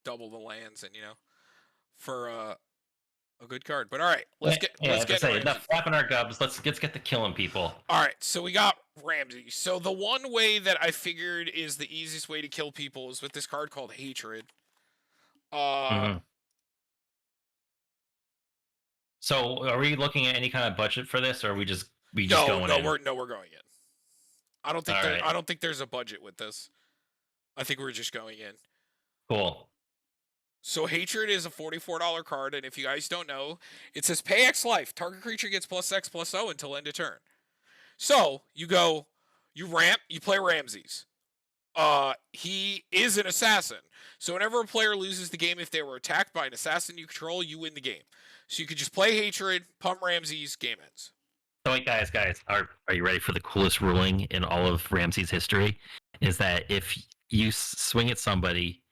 double the lands and for a good card. But all right, let's get say enough flapping our gubs. Let's get to killing people. All right, so we got Ramses. So the one way that I figured is the easiest way to kill people is with this card called Hatred. So are we looking at any kind of budget for this, or are we just going in? We're going in. I don't think there's a budget with this. I think we're just going in. Cool. So Hatred is a $44 card, and if you guys don't know, it says pay X life. Target creature gets +X/+0 until end of turn. So you go, you play Ramses. He is an assassin. So whenever a player loses the game if they were attacked by an assassin you control, you win the game. So you could just play Hatred, pump Ramses, game ends. So wait, guys, are you ready for the coolest ruling in all of Ramses' history? Is that if you swing at somebody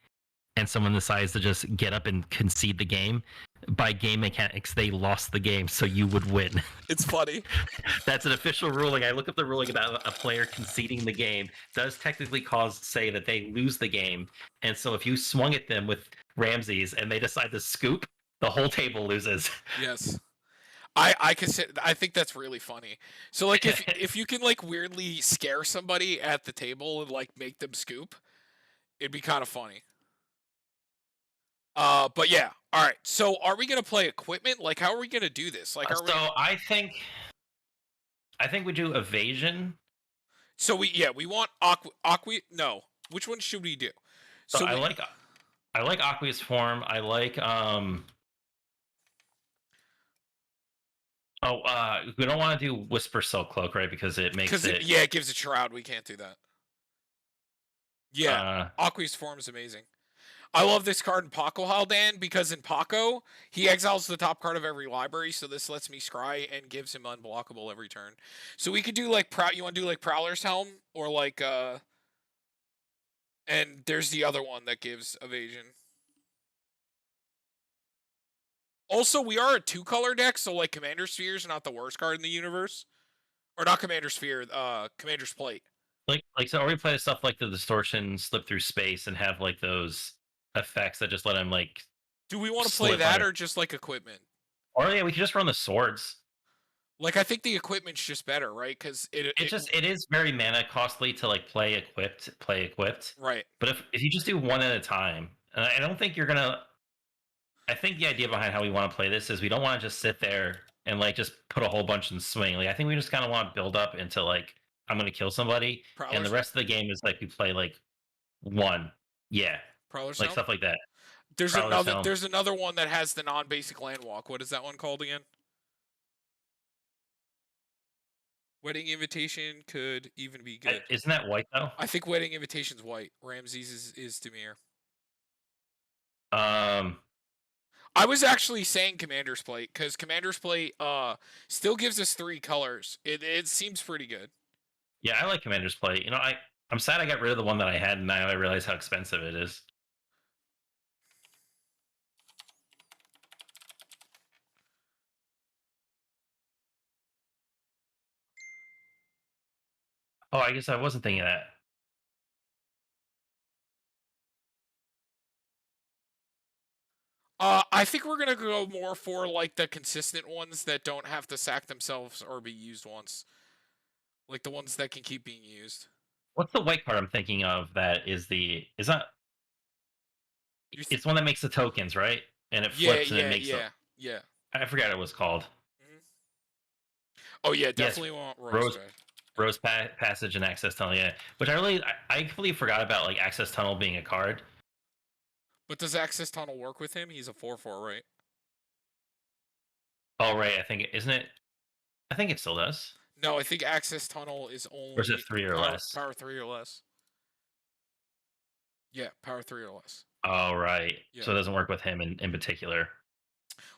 and someone decides to just get up and concede the game, by game mechanics, they lost the game, so you would win. It's funny. That's an official ruling. I look up the ruling about a player conceding the game. Does technically say that they lose the game. And so if you swung at them with Ramses and they decide to scoop, the whole table loses. Yes. I think that's really funny. So like if you can like weirdly scare somebody at the table and like make them scoop, it'd be kind of funny. But yeah, all right. So are we gonna play equipment? Like, how are we gonna do this? Like, I think we do evasion. So we want No, which one should we do? So I like Aqueous Form. I like we don't want to do Whisper Silk Cloak, right? Because it makes it gives it Shroud. We can't do that. Yeah, Aqueous Form is amazing. I love this card in Paco Haldan because in Paco, he exiles the top card of every library, so this lets me scry and gives him unblockable every turn. So we could do like you want to do like Prowler's Helm or like and there's the other one that gives evasion. Also, we are a 2-color deck, so like Commander Sphere is not the worst card in the universe. Or not Commander Sphere, Commander's Plate. So are we playing stuff like the Distortion, Slip Through Space, and have like those effects that just let him like... Do we want to play that or just like equipment? Or yeah, we could just run the swords. Like, I think the equipment's just better, right? Because it is very mana costly to like play equipped. Right. But if you just do one at a time, I don't think you're gonna... I think the idea behind how we want to play this is we don't want to just sit there and like just put a whole bunch in swing. Like I think we just kind of want to build up into like I'm gonna kill somebody, and the rest of the game is like we play like one, Prowler's like stuff like that. There's another one that has the non-basic land walk. What is that one called again? Wedding Invitation could even be good. Isn't that white though? I think Wedding Invitation's white. Ramses is Dimir. I was actually saying Commander's Plate because Commander's Plate still gives us 3 colors. It seems pretty good. Yeah, I like Commander's Plate. You know, I'm sad I got rid of the one that I had, and now I realize how expensive it is. Oh, I guess I wasn't thinking of that. I think we're gonna go more for like the consistent ones that don't have to sack themselves or be used once, like the ones that can keep being used. What's the white card I'm thinking of? That is not. It's one that makes the tokens, right? And it flips and it makes them. Yeah. I forgot what it was called. Mm-hmm. Oh yeah, definitely want Rose Passage and Access Tunnel. Yeah, which I completely forgot about like Access Tunnel being a card. But does Access Tunnel work with him? He's a 4/4, right? Oh, right. Isn't it? I think it still does. No, I think Access Tunnel is only... Or is it 3 or less? Power 3 or less. Yeah, power 3 or less. Oh, right. Yeah. So it doesn't work with him in particular.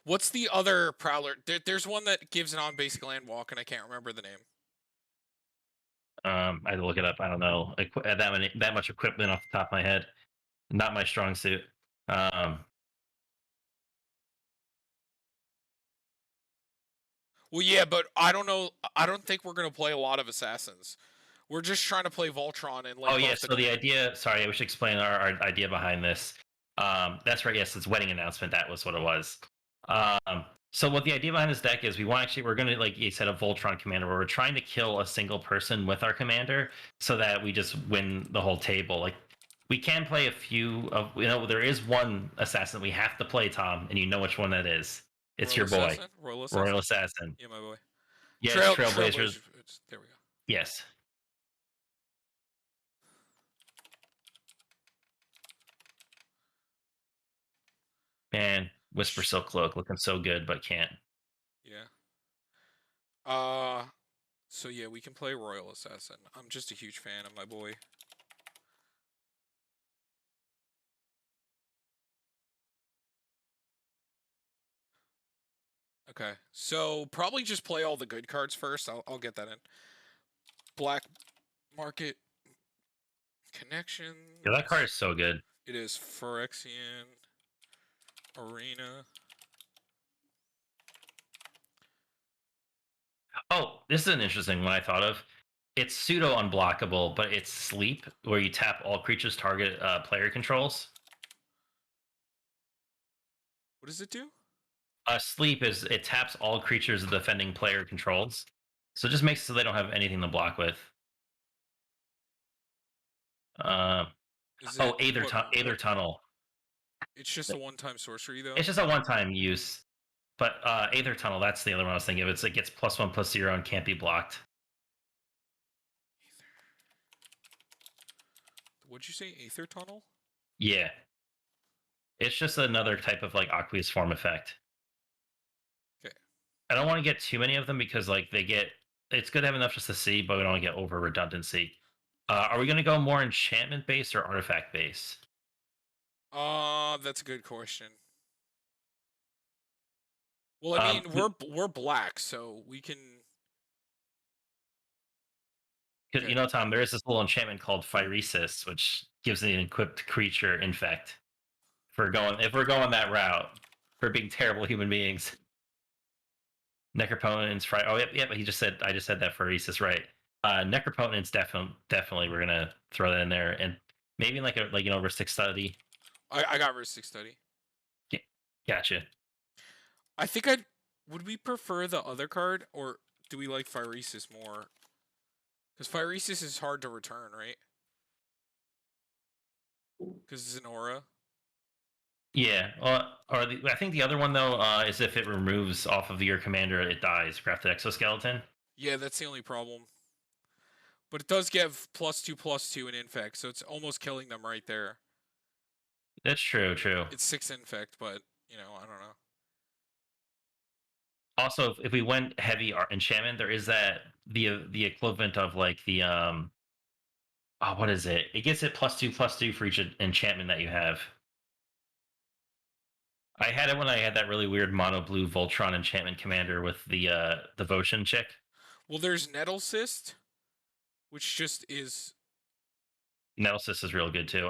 What's the other Prowler? There's one that gives an on-basic land walk, and I can't remember the name. I had to look it up. I don't know. That much equipment off the top of my head. Not my strong suit. Well, yeah, but I don't know. I don't think we're going to play a lot of assassins. We're just trying to play Voltron and like. Oh yeah. So the idea. Sorry, I should explain our idea behind this. That's right. Yes, it's wedding announcement. That was what it was. So what the idea behind this deck is, we're going to, like you said, a Voltron commander where we're trying to kill a single person with our commander so that we just win the whole table. Like we can play a few of, there is one assassin we have to play, Tom, and you know which one that is. It's Royal your boy, Assassin? Royal Royal Assassin? Assassin. Yeah, my boy. Yeah, it's Trailblazers. Trailblazers. There we go. Yes. Man, Whisper Silk Cloak looking so good, but can't. Yeah. Uh, so yeah, we can play Royal Assassin. I'm just a huge fan of my boy. Okay, so probably just play all the good cards first. I'll get that in. Black Market Connection. Yeah, that card is so good. It is Phyrexian Arena. Oh, this is an interesting one I thought of. It's pseudo unblockable, but it's sleep, where you tap all creatures target player controls. What does it do? Sleep is, it taps all creatures the defending player controls, so it just makes it so they don't have anything to block with. Is Oh, it Aether Tunnel. It's just a one-time sorcery though. It's just a one-time use, but Aether Tunnel. That's the other one I was thinking of. It gets +1/+0 and can't be blocked. What'd you say? Aether Tunnel? Yeah, it's just another type of like aqueous form effect. Okay. I don't want to get too many of them because like it's good to have enough just to see, but we don't want to get over redundancy. Are we going to go more enchantment base or artifact base? That's a good question. Well, I mean, we're black, so we can. Because Tom, there is this little enchantment called Phyresis, which gives an equipped creature infect. If we're going that route, for being terrible human beings. Necroponents, oh yep, I just said that Phyresis, right? Necroponents definitely we're gonna throw that in there, and maybe like Ristic Study. I got Ristic Study. Yeah, gotcha. I think would we prefer the other card, or do we like Phyresis more? Because Phyresis is hard to return, right? Because it's an aura. Yeah, I think the other one though is if it removes off of your commander, it dies. Crafted exoskeleton. Yeah, that's the only problem. But it does give +2/+2 in infect, so it's almost killing them right there. That's true. It's 6 infect, but I don't know. Also, if we went heavy enchantment, there is the equivalent of like the what is it? It gets it +2/+2 for each enchantment that you have. I had it when I had that really weird mono blue Voltron enchantment commander with the devotion chick. Well, there's Nettle Cyst, which just is. Nemesis is real good too.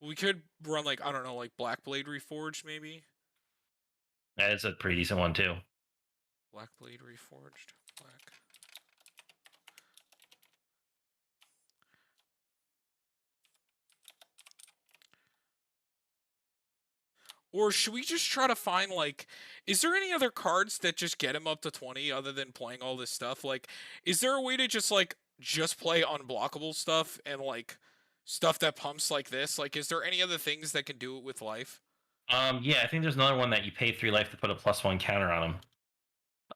We could run like, I don't know, like Blackblade Reforged maybe. That is a pretty decent one too. Blackblade Reforged. Black. Or should we just try to find like, is there any other cards that just get him up to 20 other than playing all this stuff? Like, is there a way to just play unblockable stuff and like stuff that pumps like this? Like, is there any other things that can do it with life? Yeah, I think there's another one that you pay 3 life to put a +1 counter on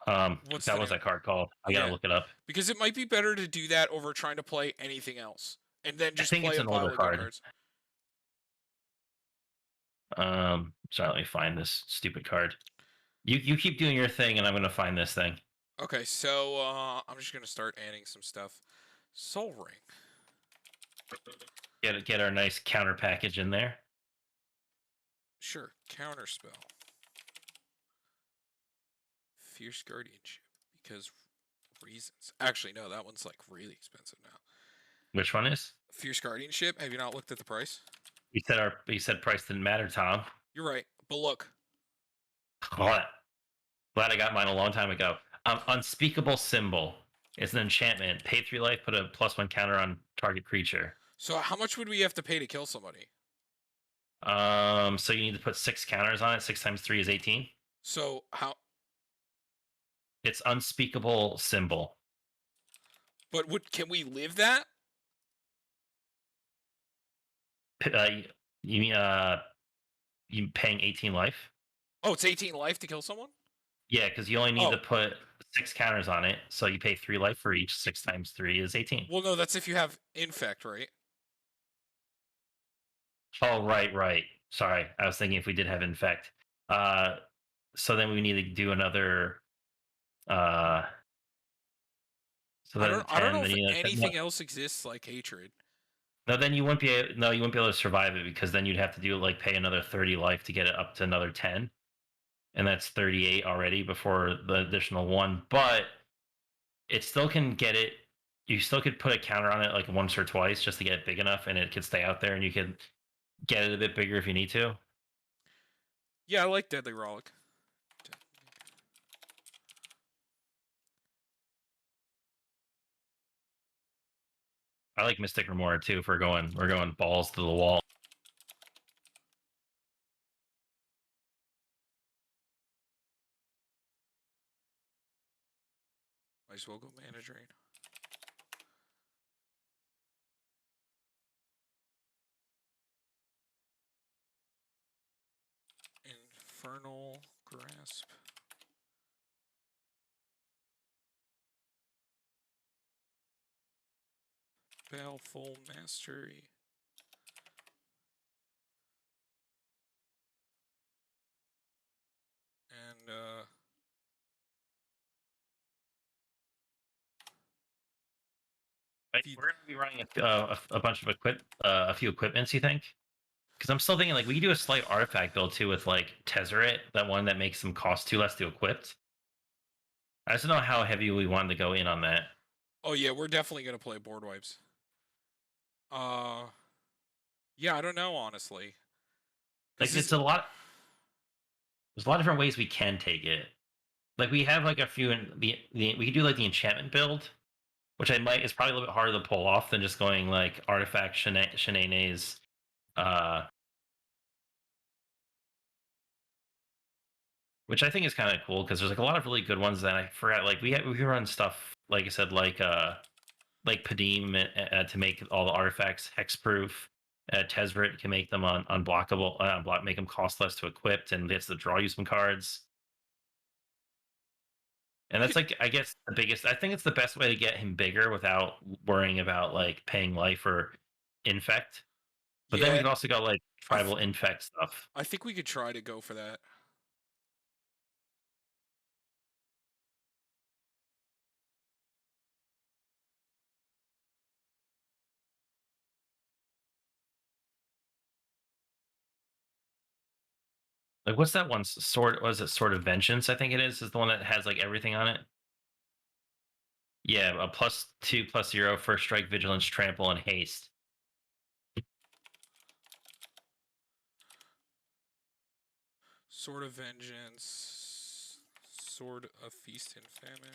them. What's that the was name? that card called? I gotta look it up. Because it might be better to do that over trying to play anything else, and then I just think play it's a an pile older of good card. cards. Sorry, let me find this stupid card. You keep doing your thing, and I'm gonna find this thing. Okay, so I'm just gonna start adding some stuff. Soul Ring. Get our nice counter package in there. Sure, Counterspell. Fierce Guardianship, because reasons. Actually, no, that one's like really expensive now. Which one is? Fierce Guardianship. Have you not looked at the price? You said price didn't matter, Tom. You're right, but look. Glad I got mine a long time ago. Unspeakable Symbol is an enchantment. Pay 3 life, put a +1 counter on target creature. So how much would we have to pay to kill somebody? So you need to put 6 counters on it. 6 times 3 is 18. So how? It's unspeakable symbol. But can we live that? P- Uh, you mean you paying 18 life? Oh, it's 18 life to kill someone. Yeah, because you only need to Oh, put 6 counters on it, so you pay 3 life for each. 6 times 3 is 18. well, no, that's if you have infect, right? Oh, right, right. Sorry, I was thinking if we did have infect. Uh, so then we need to do another. Uh, so that's I don't know 10. Then if you know, no, anything else exists like hatred. no, then you wouldn't be. No, you wouldn't be able to survive it because then you'd have to do like pay another 30 life to get it up to another 10, and that's 38 already before the additional one. But it still can get it. You still could put a counter on it like once or twice just to get it big enough, and it could stay out there, and you could get it a bit bigger if you need to. Yeah, I like Deadly Rollick. I like Mystic Remora too. If we're going balls to the wall. Might as well go mana drain. Infernal Grasp. Baleful Mastery. And Right? feed. We're going to be running a bunch of a few equipments. You think? Because I'm still thinking like we could do a slight artifact build too with like Tezzeret, that one that makes them cost 2 less to equip. I just don't know how heavy we wanted to go in on that. Oh yeah, we're definitely gonna play board wipes. Yeah, I don't know honestly. Like This it's a lot. There's a lot of different ways we can take it. Like we have like a few in the we could do like the enchantment build, which I might is probably a little bit harder to pull off than just going like artifact shenanes. Uh, which I think is kind of cool because there's like a lot of really good ones that I forgot. Like we run stuff like I said like Padim to make all the artifacts hexproof. Tezzeret can make them unblockable, make them cost less to equip, and gets to draw you some cards. And we that's could. like I guess the biggest. I think it's the best way to get him bigger without worrying about like paying life or infect. But then we Yeah, could also go like I th- tribal infect stuff. I think we could try to go for that. Like what's that one sword? Was it Sword of Vengeance? I think it is the one that has like everything on it. Yeah, a +2/+0 first strike, vigilance, trample, and haste. Sword of Vengeance. Sword of Feast and Famine.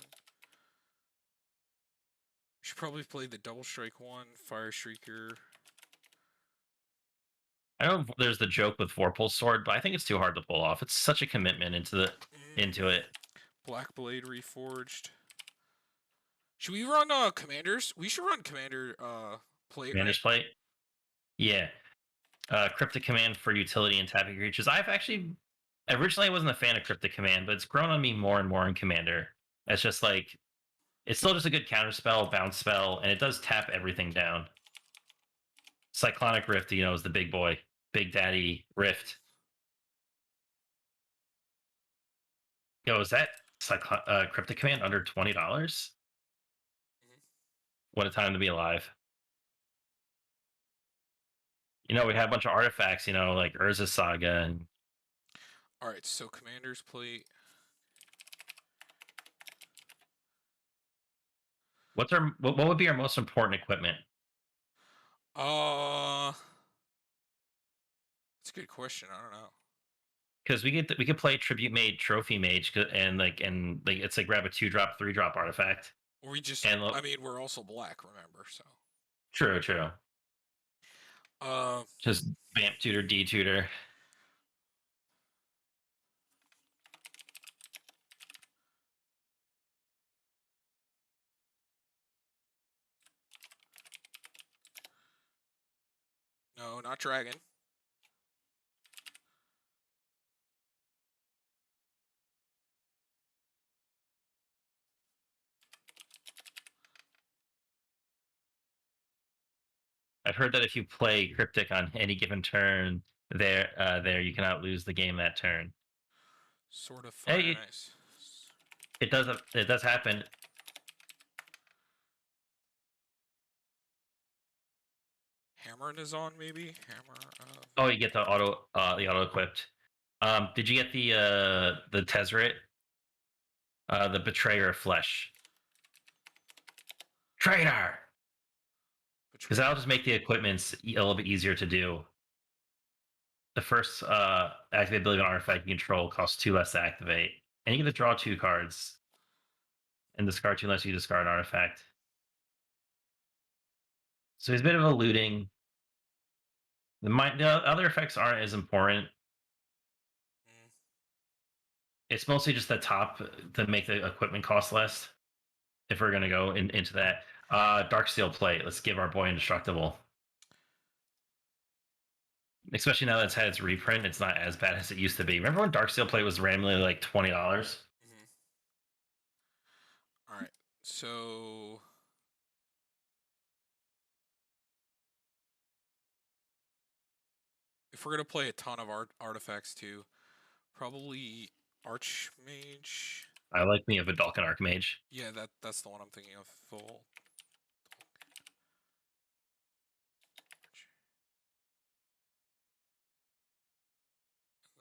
We should probably play the Double Strike one, Fire Shrieker. I know there's the joke with Vorpal's sword, but I think it's too hard to pull off. It's such a commitment into it. Black Blade Reforged. Should we run commanders? We should run commander plate, right? Commander's plate. Yeah. Cryptic command for utility and tapping creatures. I've actually originally I wasn't a fan of cryptic command, but it's grown on me more and more in Commander. It's just like it's still just a good counter spell, bounce spell, and it does tap everything down. Cyclonic Rift, is the big boy, Big Daddy Rift. Yo, is that cryptic command under $20? Mhm. What a time to be alive. We had a bunch of artifacts, like Urza Saga and All right, so commander's plate. what would be our most important equipment? Uh, that's a good question. I don't know. Because we could play Tribute Mage, Trophy Mage, and it's like grab a 2-drop, 3-drop artifact. Or we just, And I mean, we're also black, remember? So, true, true. Just vamp tutor, D tutor. No, not dragon. I've heard that if you play cryptic on any given turn, there you cannot lose the game that turn. Sword of Fire Hey, and Ice. it does happen. Hammer is on, maybe? Hammer of... Oh, you get the auto equipped. Did you get the Tezzeret? The Betrayer of Flesh. Traitor! Because that'll just make the equipments a little bit easier to do. The first activate ability of an artifact you control costs 2 less to activate. And you get to draw 2 cards. And discard 2 unless you discard an artifact. So he's a bit of a looting. The other effects aren't as important. Mm. It's mostly just the top to make the equipment cost less. If we're gonna go into that. Dark Steel Plate. Let's give our boy Indestructible. Especially now that it's had its reprint, it's not as bad as it used to be. Remember when Dark Steel Plate was randomly like $20? Mm-hmm. All right. So if we're gonna play a ton of artifacts too, probably Archmage. I like me a Vidalcan Archmage. Yeah, that's the one I'm thinking of. Full.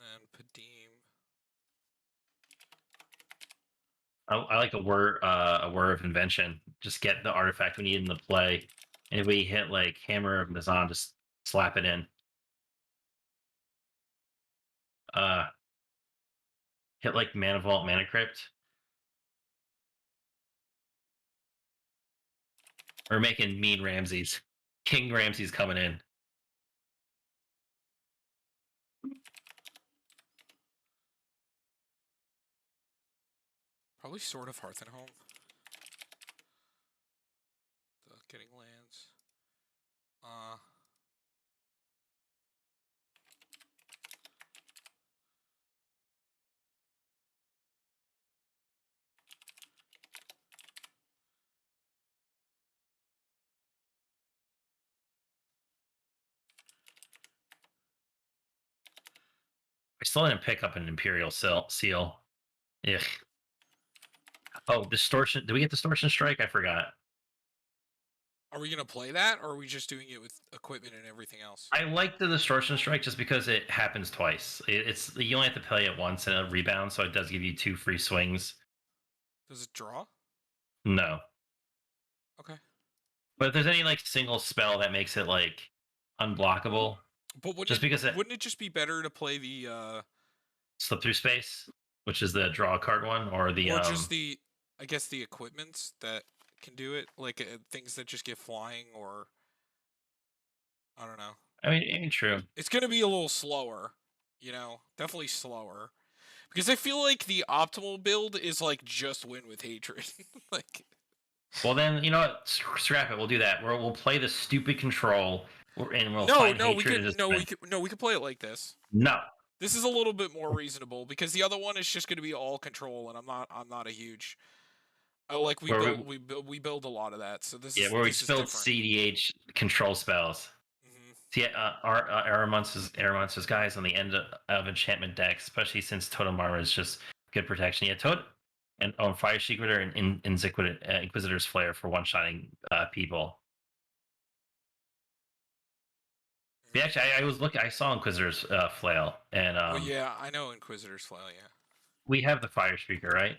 And then Padim. I like a Whir of Invention. Just get the artifact we need in the play. And if we hit like Hammer of Nazan, just slap it in. Hit like Mana Vault, Mana Crypt. We're making mean Ramses. King Ramses coming in. Probably Sword of Hearth and Home. Getting lands. I still didn't pick up an Imperial Seal. Ugh. Oh, Distortion. Did we get Distortion Strike? I forgot. Are we gonna play that, or are we just doing it with equipment and everything else? I like the Distortion Strike just because it happens twice. It's you only have to play it once and it rebounds, so it does give you 2 free swings. Does it draw? No. Okay. But if there's any like single spell that makes it like unblockable, But just because it wouldn't it just be better to play the slip through space, which is the draw card one, or the or just the, I guess, the equipments that can do it, like things that just get flying, or I don't know. I mean, true. It's gonna be a little slower, definitely slower, because I feel like the optimal build is like just win with hatred, like. Well, then you know what? Scrap it. We'll do that. We'll play the stupid control, and we'll No, find no, we hatred could as no, win. we could play it like this. No. This is a little bit more reasonable because the other one is just going to be all control, and I'm not a huge. Like Where we build a lot of that, so this yeah, is where we this is spilled different. CDH control spells. Mm-hmm. See, our Air Monsters guys on the end of enchantment decks, especially since Totem Armor is just good protection. Yeah, Totem and Fire Secreter and Inquisitor's Flare for one-shotting people. Yeah, actually, I was looking. I saw Inquisitor's Flail, and Well, yeah, I know Inquisitor's Flail. Yeah. we have the Fire Speaker, right?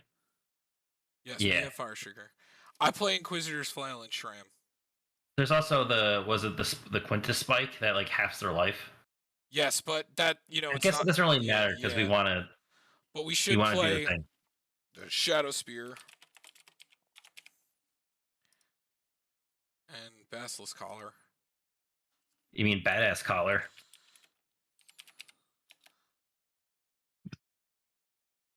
Yes, we Yeah. have Fire Sugar. I play Inquisitor's Flail and Shram. There's also the Quintus Spike that like halves their life. Yes, but that I it's guess not. it doesn't really Yeah, matter because yeah. But we we should want to do the play thing. the Shadow Spear and Basilisk Collar. You mean badass collar?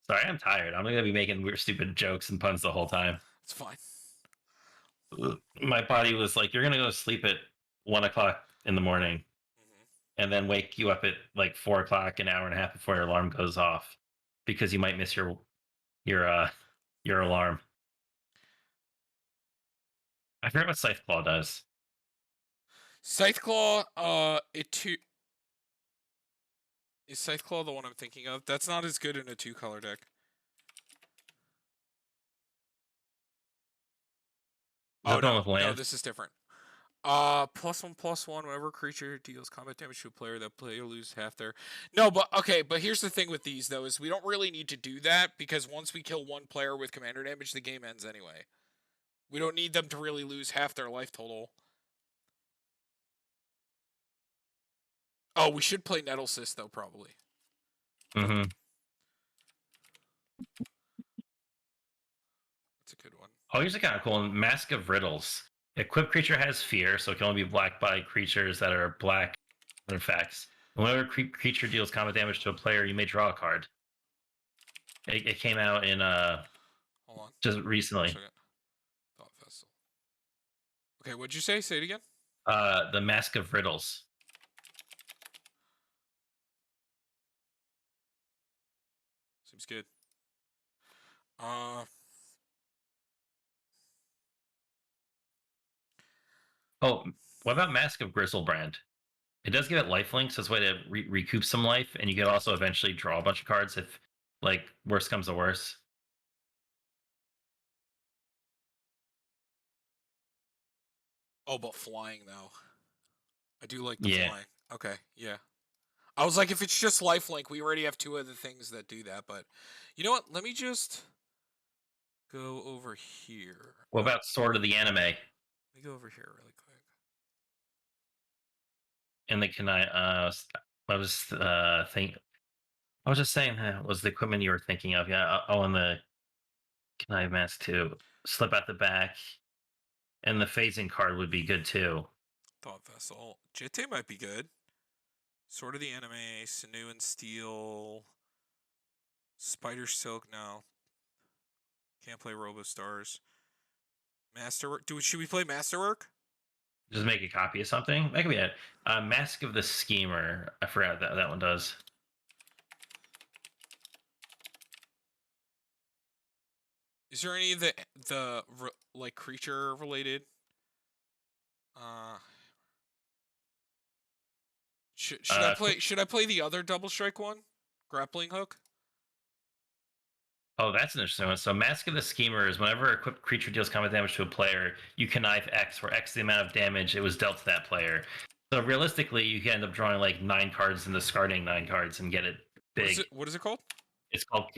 Sorry, I'm tired. I'm gonna be making weird, stupid jokes and puns the whole time. It's fine. My body was like, "You're gonna go to sleep at 1 o'clock in the morning, Hmm. and then wake you up at like 4 o'clock, an hour and a half before your alarm goes off, because you might miss your your alarm." I forget what Scythe Claw does. Scythe Claw, it too. Is Scythe Claw the one I'm thinking of? That's not as good in a 2-color deck. Is Oh that the one no, with no, land? this is different. +1/+1. Whenever a creature deals combat damage to a player, that player loses half their. No, but okay, but here's the thing with these though: is we don't really need to do that because once we kill one player with commander damage, the game ends anyway. We don't need them to really lose half their life total. Oh, we should play Nettlecyst though, probably. Mm-hmm. That's a good one. Oh, here's a kind of cool one. Mask of Riddles. Equipped creature has fear, so it can only be black by creatures that are black effects. Whenever creature deals combat damage to a player, you may draw a card. It came out in Hold on. just 1 recently. second. Thought Vessel. Okay, what'd you say? Say it again. The Mask of Riddles. Seems good. Uh, Oh, what about Mask of Grizzlebrand? It does give it lifelink, so it's a way to recoup some life, and you can also eventually draw a bunch of cards if, like, worst comes to worst. oh, but flying though. I do like the Yeah. flying. Okay, yeah. I was like, if it's just lifelink, we already have 2 other things that do that. But you know what? Let me just go over here. What about Sword of the Anime? Let me go over here really quick. And the can I was think I was just saying that was the equipment you were thinking of. Yeah. Oh, and the Knife Mask too. Slip at the back, and the phasing card would be good too. Thought Vessel. Jitte might be good. Sword of the Anime, Sinew and Steel, Spider Silk. No, can't play Robo Stars. Masterwork. Should we play Masterwork? Just make a copy of something. That could be it. Mask of the Schemer. I forgot that one does. Is there any of the like creature related? Uh, should I play? Should I play the other double strike one? Grappling hook. Oh, that's an interesting one. So, Mask of the Schemer is whenever a equipped creature deals combat damage to a player, you connive X, where X is the amount of damage it was dealt to that player. So, realistically, you can end up drawing like 9 cards and discarding 9 cards and get it big. What is it called? It's called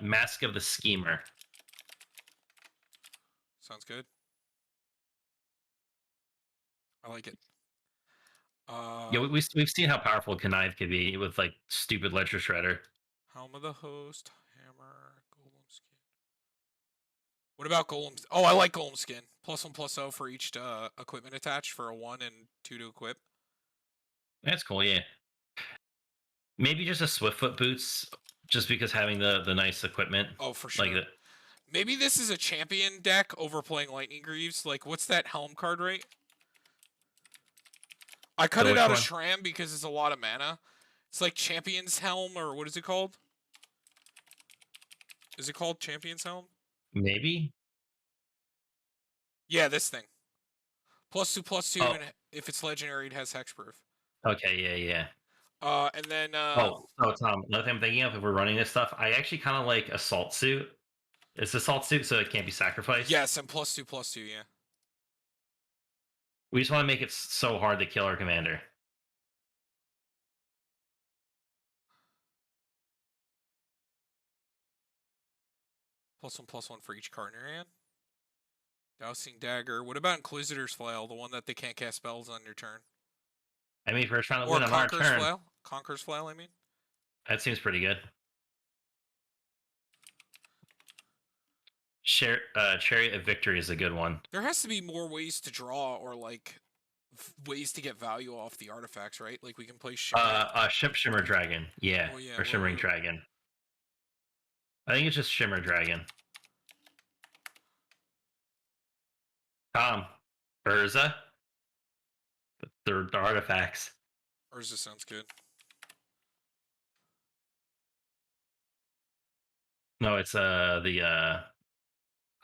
Mask of the Schemer. Sounds good. I like it. Yeah, we've seen how powerful connive could be with like stupid ledger shredder. Helm of the Host, Hammer, Golem Skin. What about Golem? Oh, I like Golem Skin. +1/+0 for each equipment attached for a 1 and 2 to equip. That's cool. Yeah, maybe just a Swiftfoot boots, just because having the nice equipment Oh, for like sure. that. Maybe this is a champion deck overplaying Lightning Greaves. Like, what's that Helm card rate? I cut So it which out of one? Shram because it's a lot of mana. It's like Champion's Helm, or what is it called? Is it called Champion's Helm? Maybe. Yeah, this thing. +2/+2, Oh, and if it's legendary, it has hexproof. okay. Yeah, yeah. And then Oh, so Tom, another thing I'm thinking of if we're running this stuff, I actually kind of like Assault Suit. It's Assault Suit, so it can't be sacrificed. yes, and +2/+2, yeah. We just want to make it so hard to kill our commander. +1/+1 for each card in your hand. Dousing Dagger. What about Inquisitor's Flail, the one that they can't cast spells on your turn? I mean, if we're trying to Or win on our Conqueror's turn, Flail? Conqueror's Flail, I mean. that seems pretty good. Chariot of Victory is a good one. There has to be more ways to draw or, like, ways to get value off the artifacts, right? Like we can play Shimmer. Shimmer Dragon. Yeah, Oh yeah, or Shimmering Dragon. I think it's just Shimmer Dragon. Tom, Urza, the artifacts. Urza sounds good. No, it's the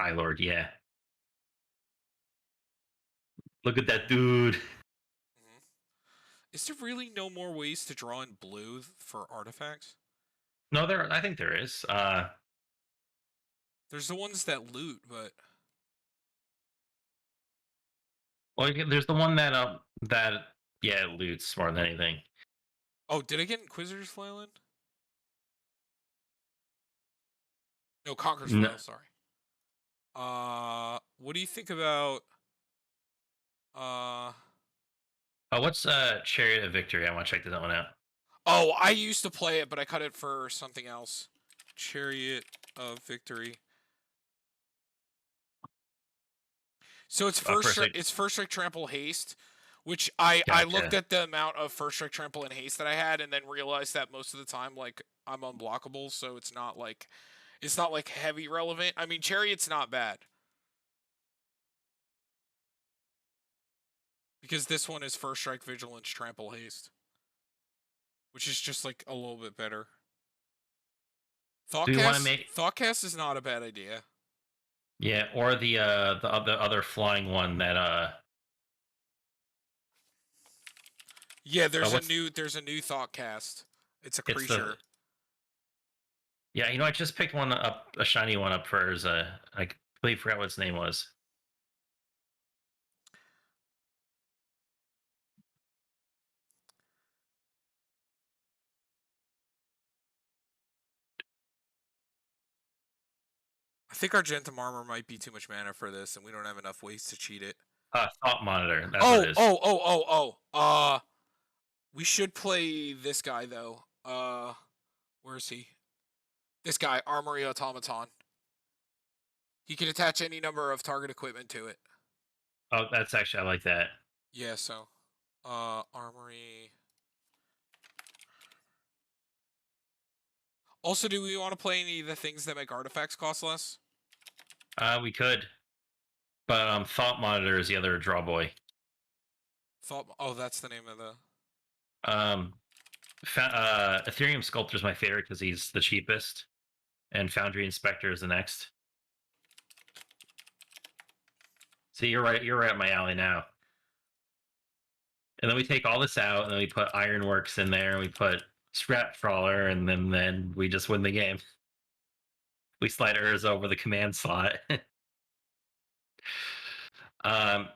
High Lord. Yeah, look at that dude. Hmm. Is there really no more ways to draw in blue for artifacts? No, there. I think there is. There's the ones that loot, but Well, there's the one that yeah loots more than anything. oh, did I get Inquisitor's Flail in? No, Conqueror's No, Flail. Sorry. What do you think about uh? what's Chariot of Victory? I want to check that one out. Oh, I used to play it, but I cut it for something else. Chariot of Victory. So it's First, first strike trample haste, which I looked gotcha. at the amount of first strike trample and haste that I had, and then realized that most of the time like I'm unblockable, so it's not like heavy relevant. I mean, Chariot's not bad because this one is first strike vigilance trample haste, which is just like a little bit better. Do we want to make Thoughtcast is not a bad idea. yeah, or the other flying one that Yeah, what's there's a new Thoughtcast. It's a it's the creature. yeah, I just picked one up, a shiny one up for Urza. I completely forgot what its name was. I think Argentum armor might be too much mana for this, and we don't have enough ways to cheat it. Thought Monitor. That's what Oh, it is. oh, oh, oh, oh. We should play this guy though. Where is he? This guy, Armory Automaton. He can attach any number of target equipment to it. Oh, that's actually I like that. Yeah, so, Armory. Also, do we want to play any of the things that make artifacts cost less? We could, but Thought Monitor is the other draw boy. Oh, that's the name of the. Um, Ethereum Sculptor is my favorite because he's the cheapest, and Foundry Inspector is the next. See, you're right. You're right up my alley now. And then we take all this out, and then we put Ironworks in there, and we put Scrap Trawler, and then we just win the game. We slide Urza over the command slot. um,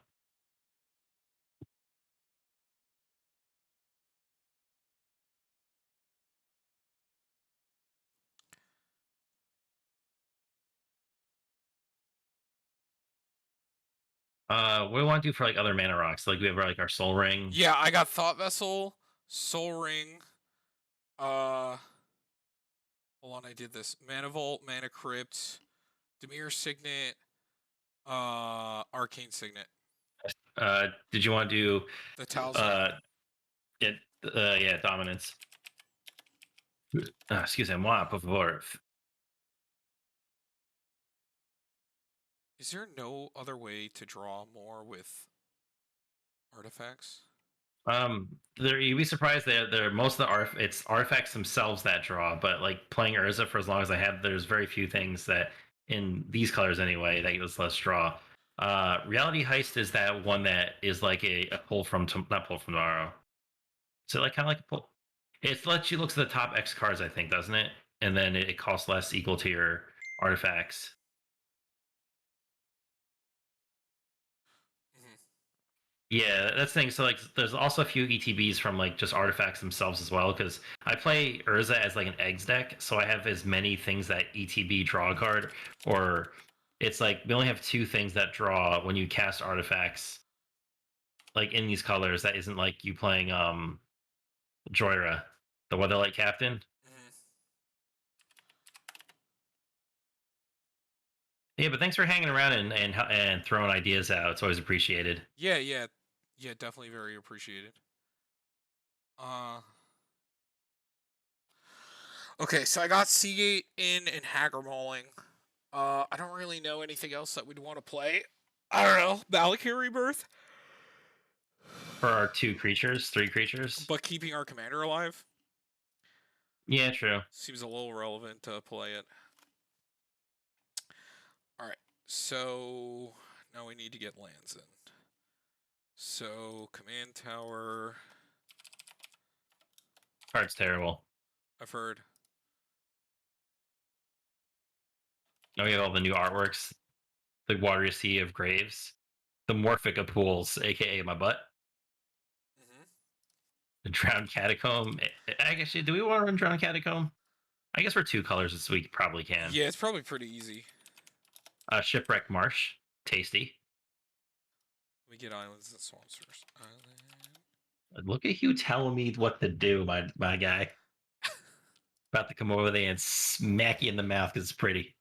what do we want to do for like other mana rocks? Like we have like our Soul Ring. Yeah, I got Thought Vessel, Soul Ring. Hold on, I did this. Mana Vault, Mana Crypt, Demir Signet, Arcane Signet. Did you want to do The Talisman. uh, it? Yeah, Dominance. Excusez-moi, por favor. Is there no other way to draw more with artifacts? You'd be surprised that they're most of the it's artifacts themselves that draw, but like playing Urza for as long as I have, there's very few things that in these colors anyway that gives less draw. Reality Heist is that one that is like a pull from not pull from tomorrow. So like kind of like a pull. It lets you look to the top X cards, I think, doesn't it? And then it costs less equal to your artifacts. Mm-hmm. Yeah, that's the thing. So like, there's also a few ETBs from like just artifacts themselves as well. Because I play Urza as like an eggs deck, so I have as many things that ETB draw a card, or it's like we only have two things that draw when you cast artifacts, like in these colors. That isn't like you playing Joyra, the Weatherlight Captain. Mm-hmm. Yeah, but thanks for hanging around and throwing ideas out. It's always appreciated. Yeah, yeah. Yeah, definitely very appreciated. Uh, okay, so I got Seagate in and Hacker Mauling. I don't really know anything else that we'd want to play. I don't know. Malakir Rebirth? For our 2 creatures, 3 creatures. But keeping our commander alive? Yeah, true. Seems a little relevant to play it. Alright, so now we need to get lands in. So, command tower. Card's terrible. I've heard. Now we have all the new artworks. The Watery Sea of Graves. The Morphica Pools, aka my butt. The Drowned Catacomb. I guess, do we want to run Drowned Catacomb? I guess we're 2 colors this week. Probably can. Yeah, it's probably pretty easy. Shipwreck Marsh. Tasty. Let me get islands and swamps first. Island. Look at you telling me what to do, my guy. About to come over there and smack you in the mouth because it's pretty.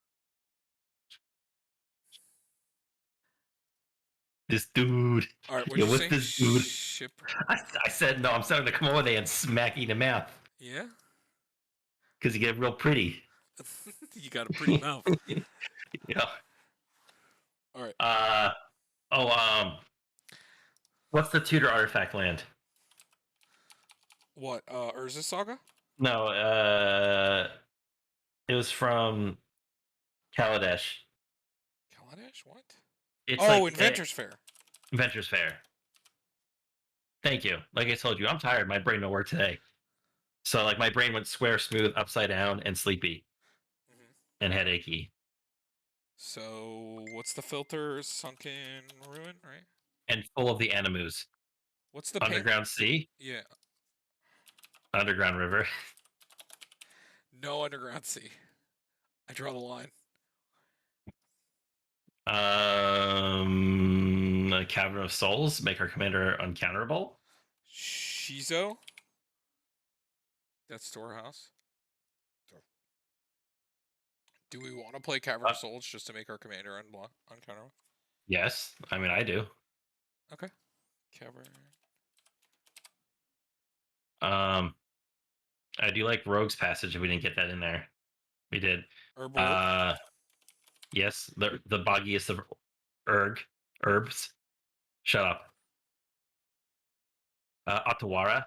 This dude. Alright, what'd Yo, you what's say? this dude? Ship. I said no. I'm starting to come over there and smack you in the mouth Yeah? because you get real pretty. You got a pretty mouth. Yeah. Alright. What's the Tudor artifact land? What? Urza Saga? No, it was from Kaladesh. Kaladesh? What? It's Oh, like Inventors Fair. Inventors Fair. Thank you. Like I told you, I'm tired. My brain don't work today. So like my brain went square, smooth, upside down, and sleepy, and headachy, So, what's the filter? Sunken Ruin, right? and full of the animus. What's the paint? Underground Sea, Yeah. Underground River. No Underground Sea. I draw the line. A Cavern of Souls, make our commander uncounterable. Shizo. That's Storehouse. Do we want to play Cavern of Souls just to make our commander uncounterable? Yes, I mean I do. Okay. Cavern. I do like Rogue's Passage. If we didn't get that in there, we did. Herb. Yes, the boggiest of herbs. Shut up. Otawara.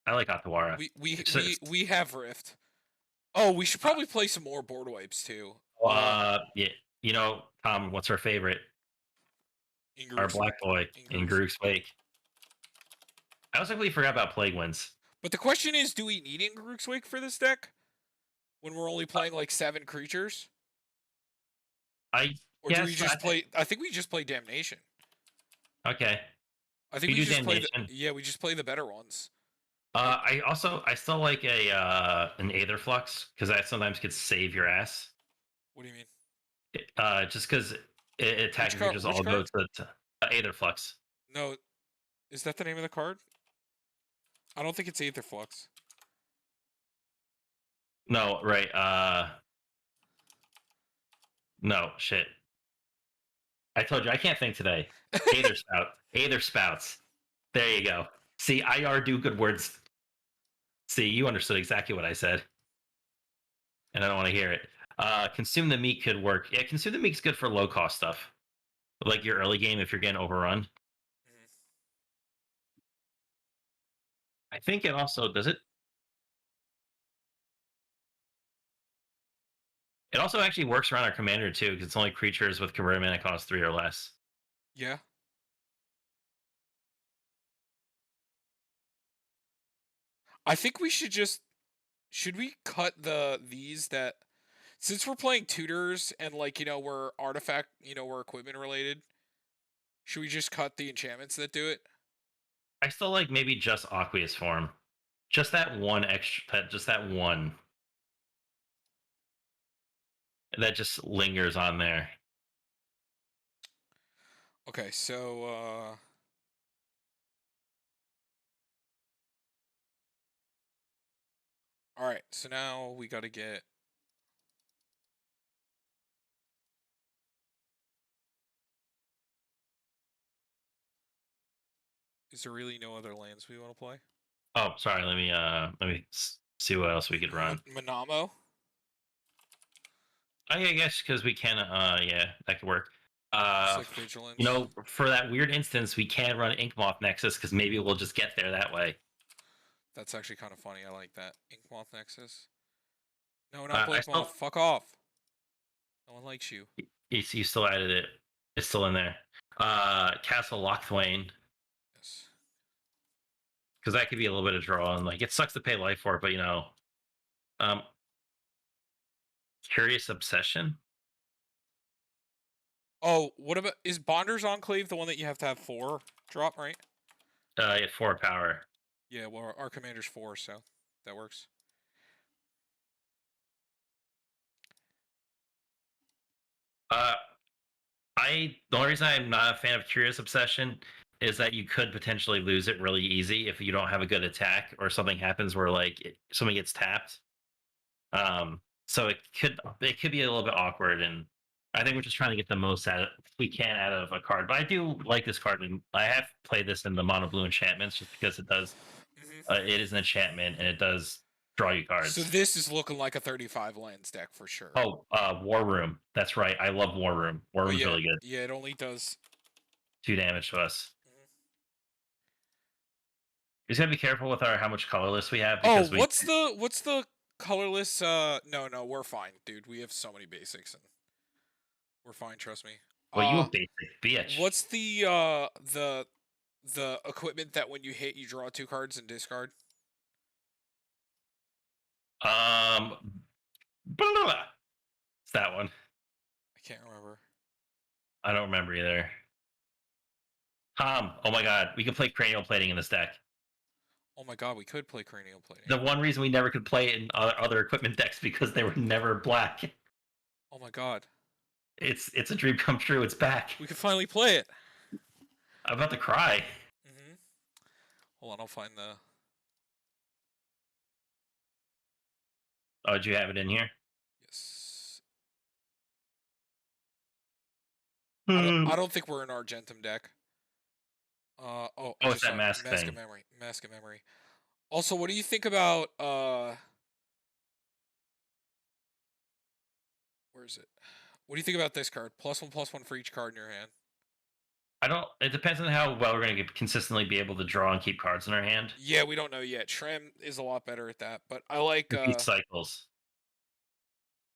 I like Otawara. We have Rift. Oh, we should probably play some more board wipes too. Yeah, you know, Tom, what's our favorite? Our black boy in Grook's Wake. I also completely forgot about Plague Winds. But the question is, do we need Grook's Wake for this deck? When we're only playing like 7 creatures? Or do we just play? I think we just play Damnation. Okay. I think we just play. We just play the better ones. I still like an Aether Flux because that sometimes could save your ass. What do you mean? Just because it attacks creatures all go to Aether Flux. No, is that the name of the card? I don't think it's Aether Flux. No, right. No, shit. I told you I can't think today. Aether Spouts. There you go. See, I do good words. See, you understood exactly what I said. And I don't want to hear it. Consume the Meat could work. Yeah, Consume the Meat's good for low cost stuff. Like your early game if you're getting overrun. I think it also does it. It also actually works around our commander too, because it's only creatures with converted mana cost 3 or less. Yeah. I think we should just. Should we cut these that. Since we're playing tutors and we're artifact, we're equipment related. Should we just cut the enchantments that do it? I still like maybe just Aqueous Form. Just that one extra, just that one. That just lingers on there. Okay, so all right, so now we got to get Is there really no other lands we want to play? Oh, sorry. Let me see what else we could run. Manamo. Oh yeah, I guess because we can. Yeah, that could work. It's like vigilance. For that weird instance, we can run Inkmoth Nexus because maybe we'll just get there that way. That's actually kind of funny. I like that. Inkmoth Nexus. No, not I Blinkmoth. still, Fuck off. No one likes you. you still added it. It's still in there. Castle Lochthwain, Yes. because that could be a little bit of draw, and like it sucks to pay life for it, but um, Curious Obsession. Oh, what about is Bonder's Enclave the one that you have to have 4 drop, right? At 4 power. Yeah, well, our commander's 4, so that works. Uh, the only reason I'm not a fan of Curious Obsession is that you could potentially lose it really easy if you don't have a good attack or something happens where something gets tapped. So it could be a little bit awkward, and I think we're just trying to get the most we can out of a card. But I do like this card. I have played this in the mono blue enchantments just because it is an enchantment and it does draw you So cards. this is looking like a 35 lands deck for sure. Oh, War Room. That's right. I love War Room. War Oh Room's yeah, really good. yeah. It only does 2 damage to us. Mhm. We just gotta be careful with our how much colorless we have Oh, because what's the colorless? No, we're fine, dude. We have so many basics, and we're fine. Trust me. well, you a basic bitch. What's the equipment that when you hit you draw 2 cards and discard? Um, blah, blah, blah. It's that one. I can't remember. I don't remember either. Oh my god, we can play cranial plating in this deck. Oh my god, we could play cranial plating. The one reason we never could play it in other equipment decks because they were never black. Oh my god, It's a dream come true. It's back. we could finally play it. I'm about to cry. Mm-hmm. Hold on, I'll find the. Oh, did you have it in here? Yes. I Oh, don't think we're in Argentum deck. Oh, I it's just that saw it. mask Mask of thing. Memory. Mask of Memory. Also, what do you think about where is it? What do you think about this card? +1/+1 for each card in your hand. I don't. It depends on how well we're going to consistently be able to draw and keep cards in our hand. Yeah, we don't know yet. Shrem is a lot better at that, but I like These cycles.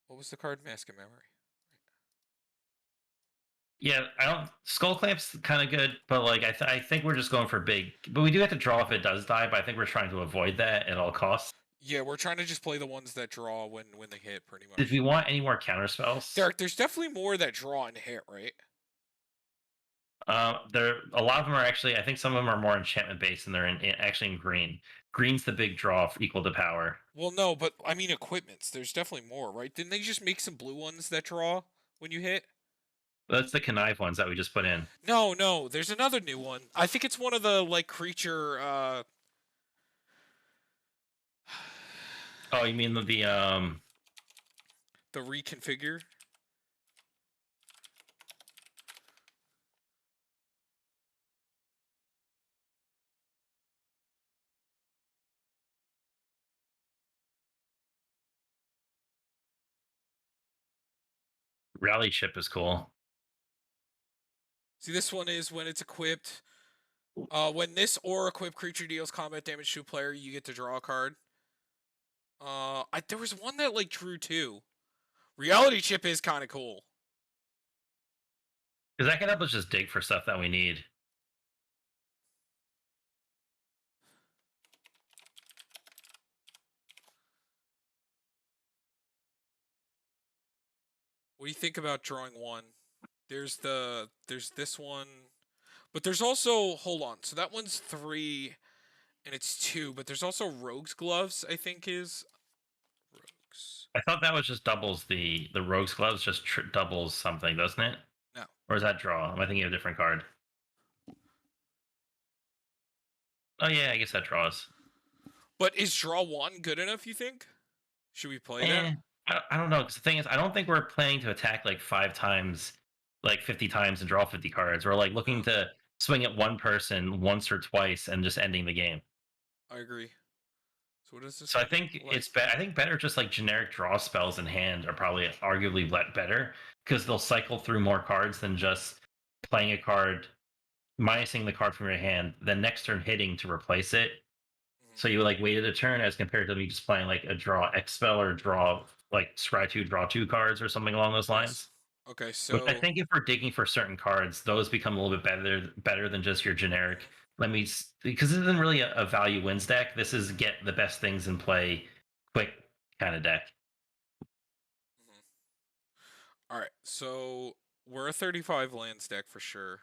what was the card? Mask of Memory. Yeah, I don't. Skull Clamp's kind of good, but like I think we're just going for big. But we do have to draw if it does die. But I think we're trying to avoid that at all costs. Yeah, we're trying to just play the ones that draw when they hit, pretty Did much. we want any more counter spells? Derek, there's definitely more that draw and hit, right? There a lot of them are actually. I think some of them are more enchantment based, and they're actually in green. Green's the big draw equal to power. Well, no, but I mean equipments. There's definitely more, right? Didn't they just make some blue ones that draw when you hit? That's the connive ones that we just put in. No, there's another new one. I think it's one of the like creature Oh, you mean the reconfigure. rally ship is cool. See, this one is when it's equipped. When this or equipped creature deals combat damage to a player, you get to draw a card. There was one that like drew 2. Reality chip is kind of cool. Because that can help us just dig for stuff that we need. What do you think about drawing 1? There's this one, but there's also hold on. So that one's 3, and it's 2. But there's also Rogue's Gloves. I think is Rogues. I thought that was just doubles the rogue's gloves, just doubles something, doesn't it? No, Or is that draw? Am I thinking of a different card? Oh yeah, I guess that draws. but is draw 1 good enough? You think? Should we play that? I don't know. Because the thing is, I don't think we're planning to attack like 5 times, like 50 times and draw 50 cards. We're like looking to swing at one person once or twice and just ending the game. I agree. So what does this So I one do? think it's Life. I think better just like generic draw spells in hand are probably arguably better because they'll cycle through more cards than just playing a card, minusing the card from your hand, then next turn hitting to replace it. Mhm. So you like waited a turn as compared to me just playing like a draw X spell or draw like scry two, draw two cards or something along those Yes. lines. Okay, Which I so think if we're digging for certain cards, those become a little bit better than just your generic. mhm, Because this isn't really a value wins deck. This is get the best things in play, quick kind of deck. mhm. All right. So we're a 35 lands deck for sure.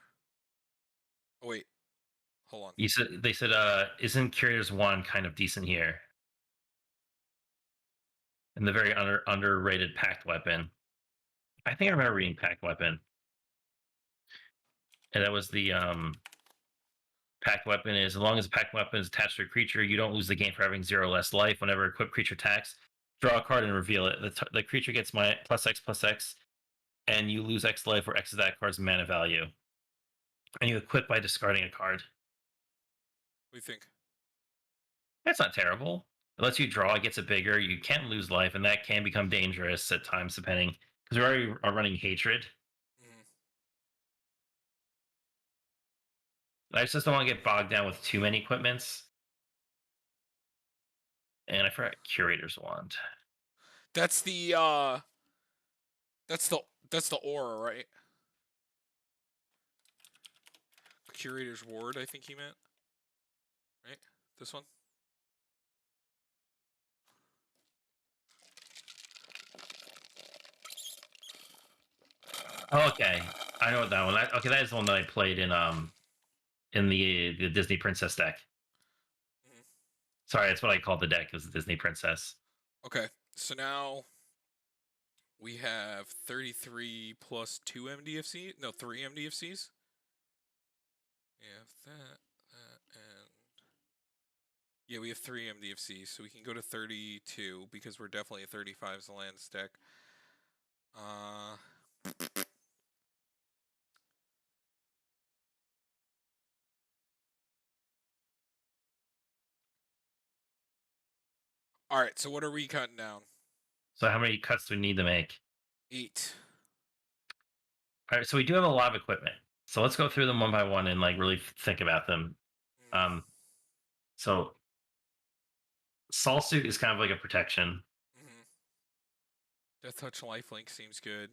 Oh wait, hold on. You said they said isn't Curious One kind of decent here? And the very underrated Pact Weapon. I think I remember reading Pact Weapon. And that was the Pact Weapon is as long as the Pact Weapon is attached to a creature, you don't lose the game for having zero less life. Whenever equipped creature attacks, draw a card and reveal it. The creature gets my plus X, and you lose X life, where X is that card's mana value. And you equip by discarding a card. What do you think? That's not terrible. It lets you draw, it gets it bigger. You can lose life, and that can become dangerous at times, depending. Because we already are running Hatred. Mhm. I just don't want to get bogged down with too many equipments. And I forgot Curator's Wand. That's the that's the that's the aura, right? Curator's ward, I think he meant. Right? This one? Oh, okay. I know that one. Okay, that is the one that I played in the Disney Princess deck. Mhm. Sorry, that's what I called the deck. It was the Disney Princess. Okay. So now we have 33 plus 2 MDFC. No, 3 MDFCs. We have and yeah, we have 3 MDFCs, so we can go to 32 because we're definitely a 35's land stack. Uh, all right. So what are we cutting down? So how many cuts do we need to make? 8. All right, so we do have a lot of equipment. So let's go through them one by one and like really think about them. Mm-hmm. Um, so Soul Suit is kind of like a protection. Mm-hmm. Death Touch Lifelink seems good.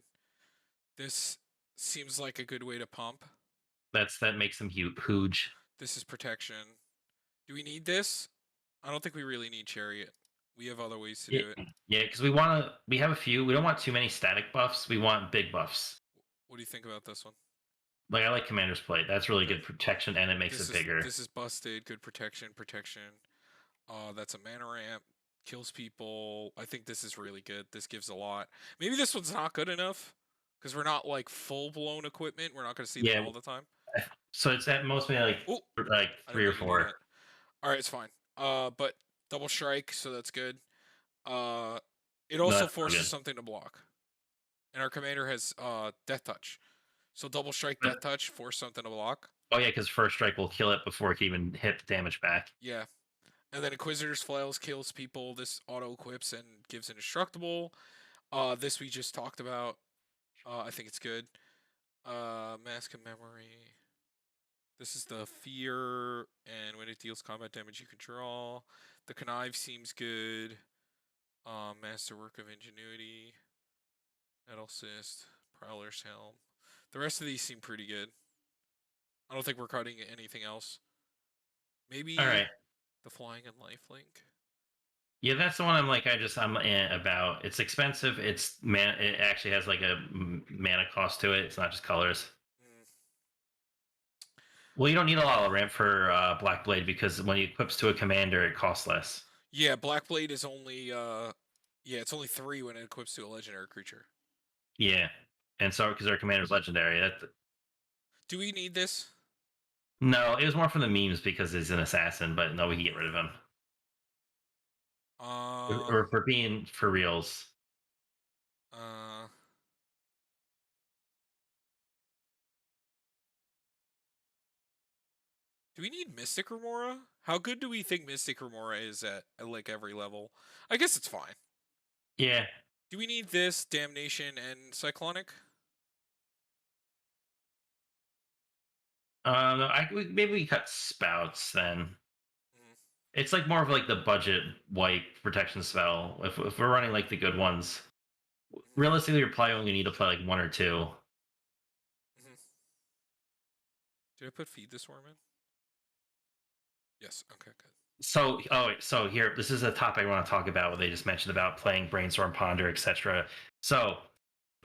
This seems like a good way to pump. That makes them huge. This is protection. Do we need this? I don't think we really need Chariot. We have other ways to Yeah, do it. yeah, because we have a few. We don't want too many static buffs. We want big buffs. What do you think about this one? Like I like Commander's Plate. That's really Okay. good protection, and it makes This it is bigger. this is busted. Good protection. Protection. That's a mana ramp. Kills people. I think this is really good. This gives a lot. Maybe this one's not good enough because we're not like full blown equipment. We're not going to see them Yeah, all the time. so it's at most maybe Oh, like I three didn't or mean to do four. that. All right, it's fine. But double strike, so that's good. Uh, it No, also that's not forces good. something to block, and our commander has death touch. So double strike, But death touch, force something to block. oh yeah, because first strike will kill it before it can even hit damage back. Yeah, and then Inquisitor's Flails kills people. This auto equips and gives indestructible. This we just talked about. I think it's good. Mask of Memory. This is the fear, and when it deals combat damage, you can draw. The connive seems good. Masterwork of Ingenuity, Metal Cyst, Prowler's Helm. The rest of these seem pretty good. I don't think we're cutting anything else. All Maybe right. the Flying and Lifelink. Yeah, that's the one I'm about. It's expensive. It's man. It actually has like a mana cost to it. It's not just colors. Mm. Well, you don't need a lot of ramp for Black Blade because when it equips to a commander, it costs less. Yeah, Black Blade is only yeah, it's only 3 when it equips to a legendary creature. Yeah, and so because our commander's legendary, that Do we need this? no, it was more for the memes because he's an assassin. But no, we can get rid of him. Uh Or for being for reals. uh Do we need Mystic Remora? How good do we think Mystic Remora is at like every level? I guess it's fine. Yeah. Do we need this Damnation and Cyclonic? Maybe we cut spouts then. Mm, It's like more of like the budget white protection spell. If we're running like the good ones, mhm, realistically, you're probably only need to play like one or two. mhm. Did I put Feed the Swarm in? Yes. Okay. Good. So here, this is a topic I want to talk about. What they just mentioned about playing brainstorm, ponder, etc. So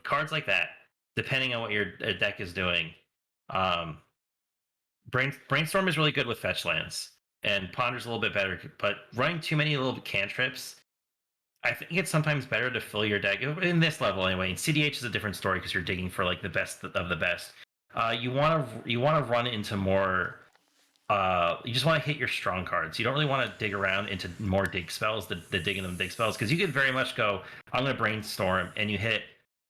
cards like that, depending on what your deck is doing, um, brainstorm is really good with fetch lands, and ponder's a little bit better. But running too many little cantrips, I think it's sometimes better to fill your deck in this level anyway. In CDH is a different story because you're digging for like the best of the best. You want to run into more. You just want to hit your strong cards. You don't really want to dig around into more dig spells, the digging them dig spells, because you could very much go, I'm going to brainstorm, and you hit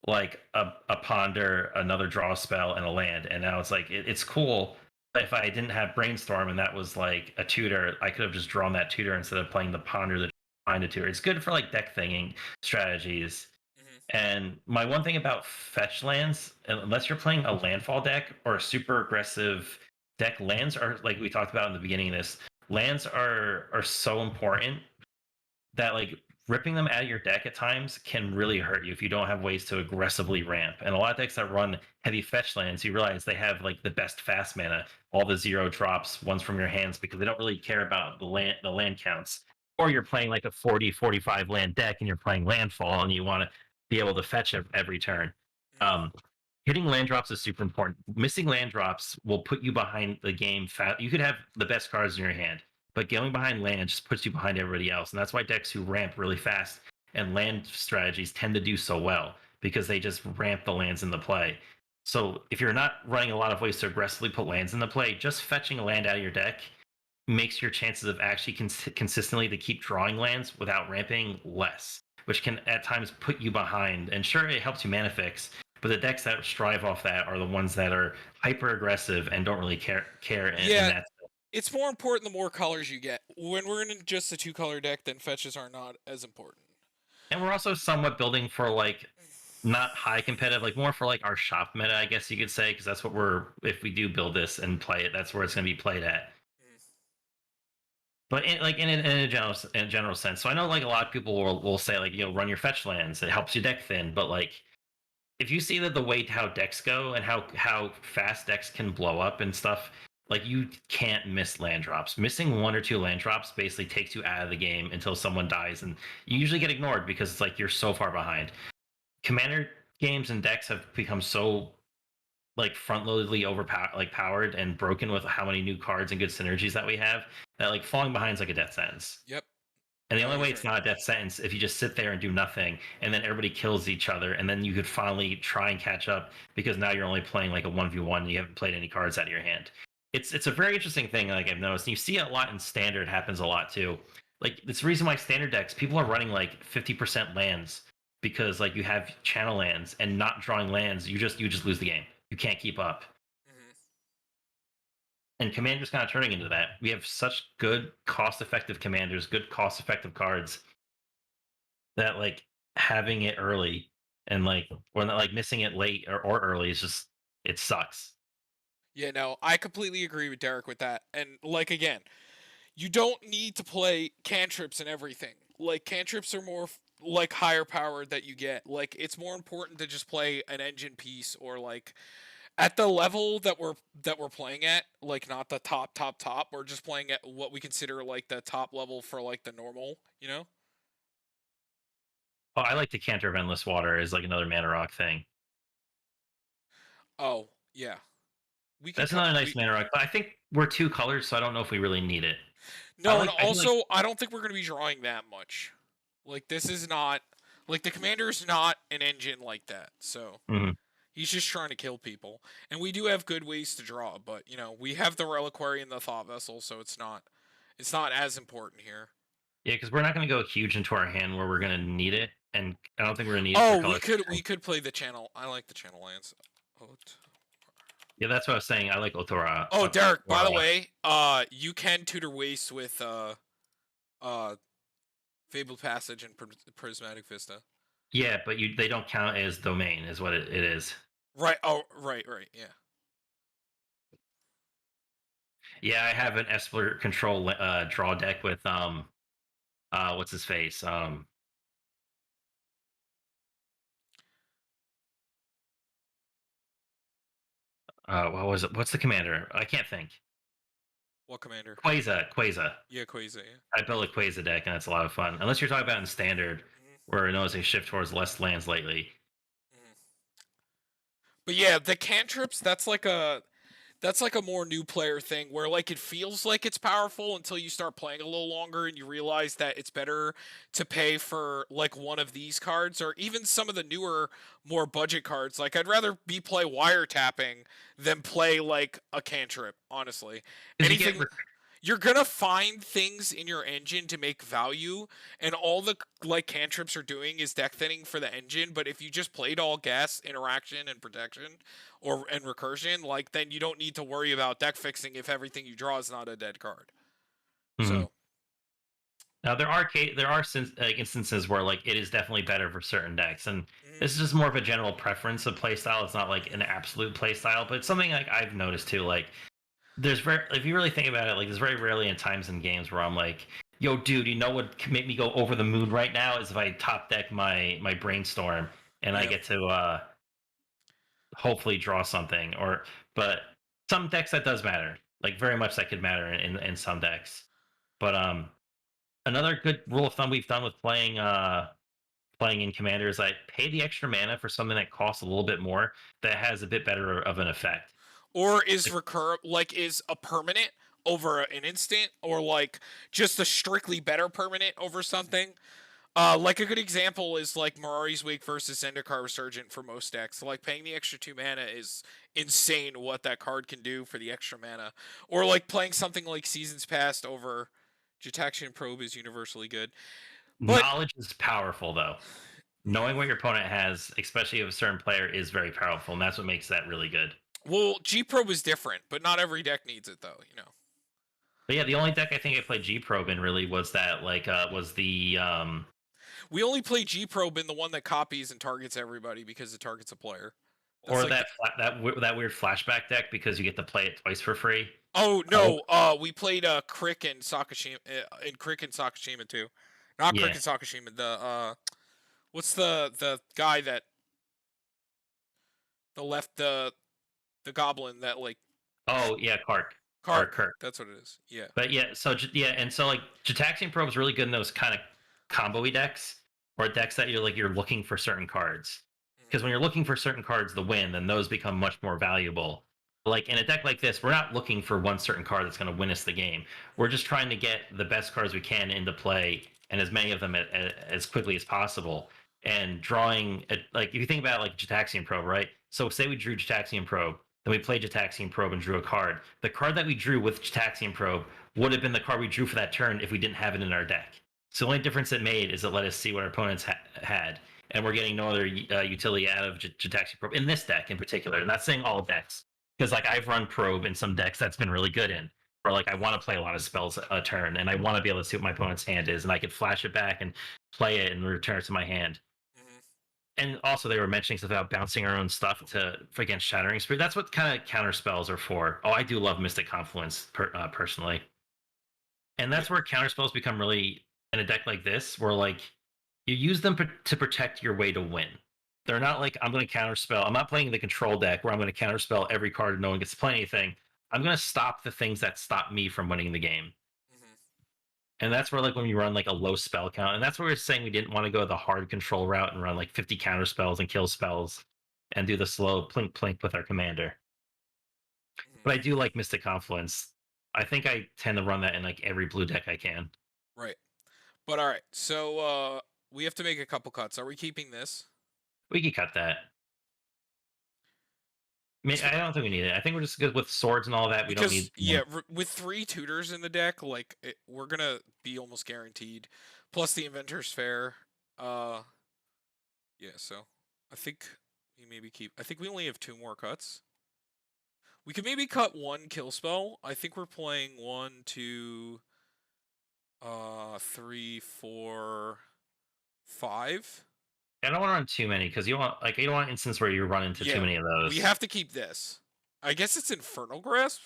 like a ponder, another draw spell, and a land, and now it's like it's cool. But if I didn't have brainstorm and that was like a tutor, I could have just drawn that tutor instead of playing the ponder that behind a tutor. It's good for like deck thinging strategies. Mhm, And my one thing about fetch lands, unless you're playing a landfall deck or a super aggressive deck, lands are like we talked about in the beginning of this. Lands are so important that like ripping them out of your deck at times can really hurt you if you don't have ways to aggressively ramp. And a lot of decks that run heavy fetch lands, you realize they have like the best fast mana, all the zero drops, ones from your hands, because they don't really care about the land counts. Or you're playing like a 40-45 land deck and you're playing landfall and you want to be able to fetch every turn. mhm, Um, Hitting land drops is super important. Missing land drops will put you behind the game fat. You could have the best cards in your hand, but going behind land just puts you behind everybody else. And that's why decks who ramp really fast and land strategies tend to do so well because they just ramp the lands into play. So if you're not running a lot of ways to aggressively put lands into play, just fetching a land out of your deck makes your chances of actually consistently to keep drawing lands without ramping less, which can at times put you behind. And sure, it helps you mana fix, but the decks that strive off that are the ones that are hyper aggressive and don't really care in Yeah, that. it's more important the more colors you get. When we're in just a two-color deck, then fetches are not as important. And we're also somewhat building for like not high competitive, like more for like our shop meta, I guess you could say, because that's what we're if we do build this and play it, that's where it's going to be played at. Mm. But in a general sense, so I know like a lot of people will say like run your fetch lands, it helps your deck thin, but like if you see that the way how decks go and how fast decks can blow up and stuff, like you can't miss land drops. Missing one or two land drops basically takes you out of the game until someone dies, and you usually get ignored because it's like you're so far behind. Commander games and decks have become so like front loadedly powered and broken with how many new cards and good synergies that we have that like falling behind is like a death sentence. Yep. And the No, only way he's it's right. not a death sentence if you just sit there and do nothing, and then everybody kills each other, and then you could finally try and catch up because now you're only playing like a 1v1 and you haven't played any cards out of your hand. It's a very interesting thing, like I've noticed. And you see it a lot in standard, happens a lot too. Like it's the reason why standard decks people are running like 50% lands because like you have channel lands and not drawing lands, you just lose the game. You can't keep up. Mhm. And commander's kind of turning into that. We have such good cost effective commanders, good cost effective cards that like having it early and like or not like missing it late or early is just it sucks. Yeah, no, I completely agree with Derek with that. And like again, you don't need to play cantrips and everything. Like cantrips are more like higher power that you get. Like it's more important to just play an engine piece or like at the level that we're playing at, like not the top. We're just playing at what we consider like the top level for like the normal, you know? Oh, I like to canter of endless water is like another mana rock thing. Oh, yeah. We could That's cut another nice we mana rock, but I think we're two colors, so I don't know if we really need it. I No, and like I do like also I don't think we're going to be drawing that much. Like this is not like the commander's not an engine like that. So, mhm. he's just trying to kill people. And we do have good ways to draw, but you know, we have the reliquary and the thought vessel, so it's not as important here. Yeah, because we're not going to go huge into our hand where we're going to need it, and I don't think we're going to need it for Oh, color. we could play the channel. I like the channel lands. Oh, Yeah, that's what I was saying. I like Otora. Oh, Derek, by the Otora. way, you can tutor waste with uh Fabled Passage and Prismatic Vista. Yeah, but they don't count as domain, is what it is. Right. Oh, right. Yeah. Yeah, I have an Esper control draw deck with what's his face? What was it? What's the commander? I can't think. What commander? Quasar. Yeah, Quasar. Yeah. I built a Quasar deck, and it's a lot of fun. Unless you're talking about in standard, Hmm. where it knows they shift towards less lands lately. Hmm. But yeah, the cantrips. That's like a more new player thing where like it feels like it's powerful until you start playing a little longer and you realize that it's better to pay for like one of these cards or even some of the newer more budget cards. Like I'd rather be play wiretapping than play like a cantrip, honestly. Because you get Anything you're gonna find things in your engine to make value, and all the like cantrips are doing is deck thinning for the engine. But if you just played all gas, interaction, and protection, and recursion, like then you don't need to worry about deck fixing if everything you draw is not a dead card. Mhm. So, Now like instances where like it is definitely better for certain decks, and mm, this is just more of a general preference of playstyle. It's not like an mm, absolute playstyle, but it's something like I've noticed too. Like there's very if you really think about it, like there's very rarely in times in games where I'm like, yo, dude, you know what can make me go over the moon right now is if I top deck my brainstorm and I yeah, get to hopefully draw something. Or but some decks that does matter, like very much that could matter in some decks. But another good rule of thumb we've done with playing in commander is like pay the extra mana for something that costs a little bit more that has a bit better of an effect. or is Like, recur like is a permanent over an instant, or like just a strictly better permanent over something. Like a good example is like Mirari's Wake versus Zendikar Resurgent for most decks. Like paying the extra 2 mana is insane what that card can do for the extra mana. Or like playing something like Seasons Past over Jetaxian Probe is universally good. But knowledge is powerful though. Knowing what your opponent has, especially of a certain player, is very powerful, and that's what makes that really good. well, G Probe is different, but not every deck needs it though. But yeah, the only deck I think I played G Probe in really was that was the We only play G Probe in the one that copies and targets everybody because it targets a player. That's or like the, that weird flashback deck because you get to play it twice for free. oh Uh, no, we played Crick and Sakashima in Crick and Sakashima too. Not Crick yeah. and Sakashima, the what's the guy that the left the goblin that like Oh yeah, Kark or Kark. Kirk. That's what it is. Yeah. But yeah, yeah, and so like Jitaxian Probe is really good in those kind of combo-y decks or decks that you're looking for certain cards. Because when Hmm. you're looking for certain cards to win, then those become much more valuable. Like in a deck like this, we're not looking for one certain card that's going to win us the game. We're just trying to get the best cards we can into play and as many of them as quickly as possible. And drawing, like if you think about like Jitaxian Probe, right? So say we drew Jitaxian Probe, then we played Jitaxian Probe and drew a card. The card that we drew with Jitaxian Probe would have been the card we drew for that turn if we didn't have it in our deck. So the only difference it made is it let us see what our opponents had, and we're getting no other utility out of Jitaxian Probe in this deck in particular. And that's saying all decks, because like I've run Probe in some decks that's been really good in, where like I want to play a lot of spells a turn, and I want to be able to see what my opponent's hand is, and I could flash it back and play it and return it to my hand. Hmm. And also they were mentioning stuff about bouncing our own stuff to against Shattering Spirit. That's what kind of counter spells are for. Oh, I do love Mystic Confluence personally, and Yeah. that's where counter spells become really in a deck like this, where like you use them to protect your way to win. They're not like I'm going to counter spell. I'm not playing the control deck where I'm going to counter spell every card and no one gets to play anything. I'm going to stop the things that stop me from winning the game. Hmm. And that's where like when you run like a low spell count, and that's where we're saying we didn't want to go the hard control route and run like 50 counter spells and kill spells and do the slow plink plink with our commander. Hmm. But I do like Mystic Confluence. I think I tend to run that in like every blue deck I can. Right. But all right. So we have to make a couple cuts. Are we keeping this? We could cut that. I mean, I don't think we need it. I think we're just good with swords and all that. We don't Because need. yeah, with three tutors in the deck, like we're gonna be almost guaranteed. Plus the Inventors Fair. Uh, yeah. So I think we maybe keep. I think we only have two more cuts. We could maybe cut one kill spell. I think we're playing 3, 4, 5. I don't want to run too many because you don't want an instance where you run into too Yeah, many of we those. have to keep this. I guess it's Infernal Grasp,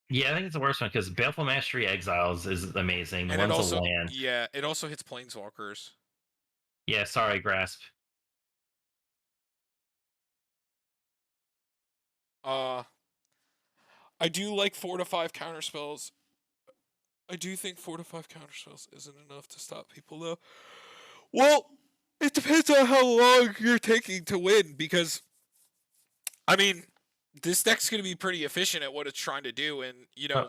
Yeah, I think it's the worst one because Baleful Mastery Exiles is amazing. and it One's a also land. yeah, it also hits Planeswalkers. Yeah, sorry, Grasp. Uh, I do like 4 to 5 counter spells. I do think 4 to 5 counter spells isn't enough to stop people though. Well, it depends on how long you're taking to win because I mean, this deck's going to be pretty efficient at what it's trying to do, and Uh,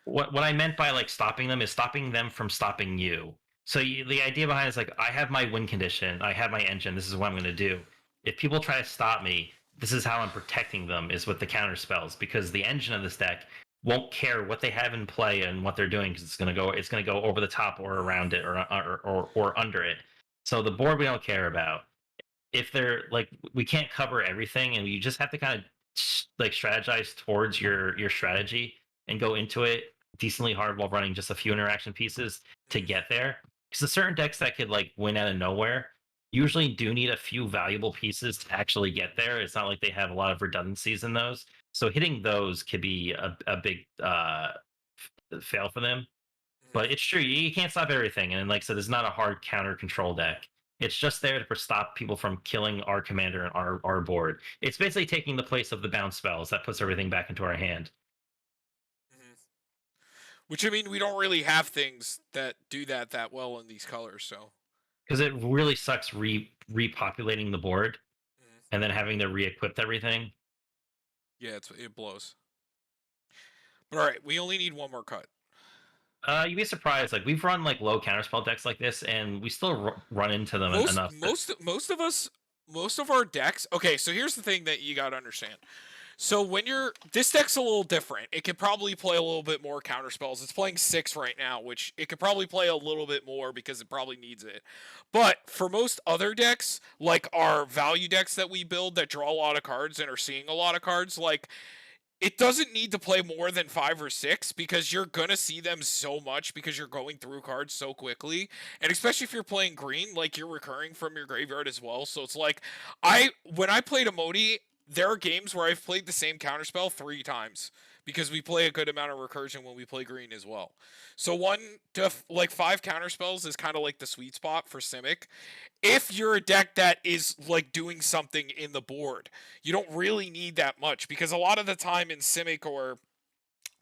what I meant by like stopping them is stopping them from stopping you. So the idea behind it is like I have my win condition, I have my engine. This is what I'm going to do. If people try to stop me, this is how I'm protecting them. Is with the counter spells because the engine of this deck won't care what they have in play and what they're doing because it's going to go over the top or around it or under it. So the board we don't care about if they're like we can't cover everything and you just have to kind of like strategize towards your strategy and go into it decently hard while running just a few interaction pieces to mm, get there because the certain decks that could like win out of nowhere usually do need a few valuable pieces to actually get there. It's not like they have a lot of redundancies in those, so hitting those could be a big fail for them. But it's true, you can't stop everything, and like I said, it's not a hard counter control deck. It's just there to stop people from killing our commander and our board. It's basically taking the place of the bounce spells that puts everything back into our hand. mm, which I mean, we don't really have things that do that well in these colors. So Because it really sucks repopulating the board mm, and then having to re-equip everything. yeah, it blows. But all right, we only need one more cut. You'd be surprised. Like we've run like low counterspell decks like this, and we still run into them Most enough. most most of us, most of our decks. Okay, so here's the thing that you got to understand. So when you're this deck's a little different. It could probably play a little bit more counter spells. It's playing 6 right now, which it could probably play a little bit more because it probably needs it. But for most other decks, like our value decks that we build that draw a lot of cards and are seeing a lot of cards, like it doesn't need to play more than 5 or 6 because you're gonna see them so much because you're going through cards so quickly, and especially if you're playing green, like you're recurring from your graveyard as well. So it's like when I played Emoti, there are games where I've played the same counterspell 3 times because we play a good amount of recursion when we play green as well. So 5 counterspells is kind of like the sweet spot for Simic if you're a deck that is like doing something in the board. You don't really need that much because a lot of the time in Simic or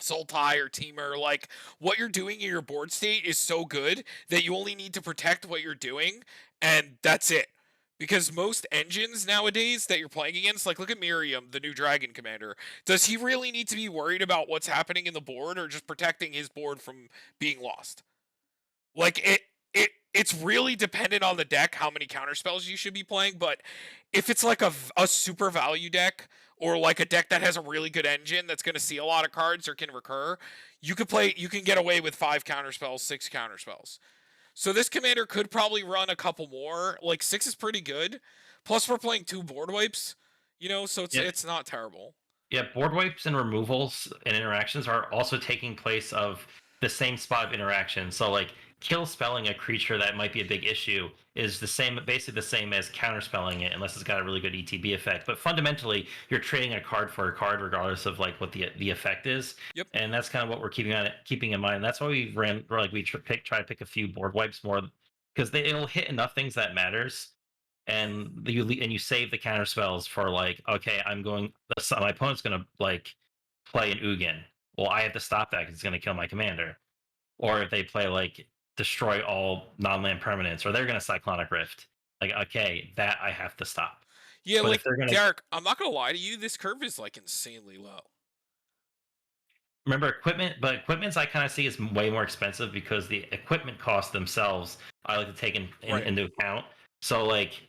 Sultai or Teamer, like what you're doing in your board state is so good that you only need to protect what you're doing, and that's it. Because most engines nowadays that you're playing against, like look at Miriam, the new Dragon Commander, does he really need to be worried about what's happening in the board or just protecting his board from being lost? Like it's really dependent on the deck how many counter spells you should be playing, but if it's like a super value deck or like a deck that has a really good engine that's going to see a lot of cards or can recur, you can get away with 5 counter spells, 6 counter spells. So this commander could probably run a couple more. Like 6 is pretty good. Plus we're playing 2 board wipes, so Yep. it's not terrible. Yeah, board wipes and removals and interactions are also taking place of the same spot of interaction. So like kill spelling a creature that might be a big issue is the same basically the same as counter spelling it unless it's got a really good ETB effect. But fundamentally you're trading a card for a card regardless of like what the effect is. Yep. And that's kind of what we're keeping in mind. That's why we try to pick a few board wipes more because it'll hit enough things that matters and you save the counter spells for like okay my opponent's gonna like play an Ugin. Well, I have to stop that because it's gonna kill my commander. Or if they play like destroy all non-land permanents, or they're gonna Cyclonic Rift. Like okay, that I have to stop. Yeah, But like if they're gonna Derek, I'm not going to lie to you, this curve is like insanely low. remember equipment, but equipments I kind of see is way more expensive because the equipment costs themselves I like to take Right. into account. So like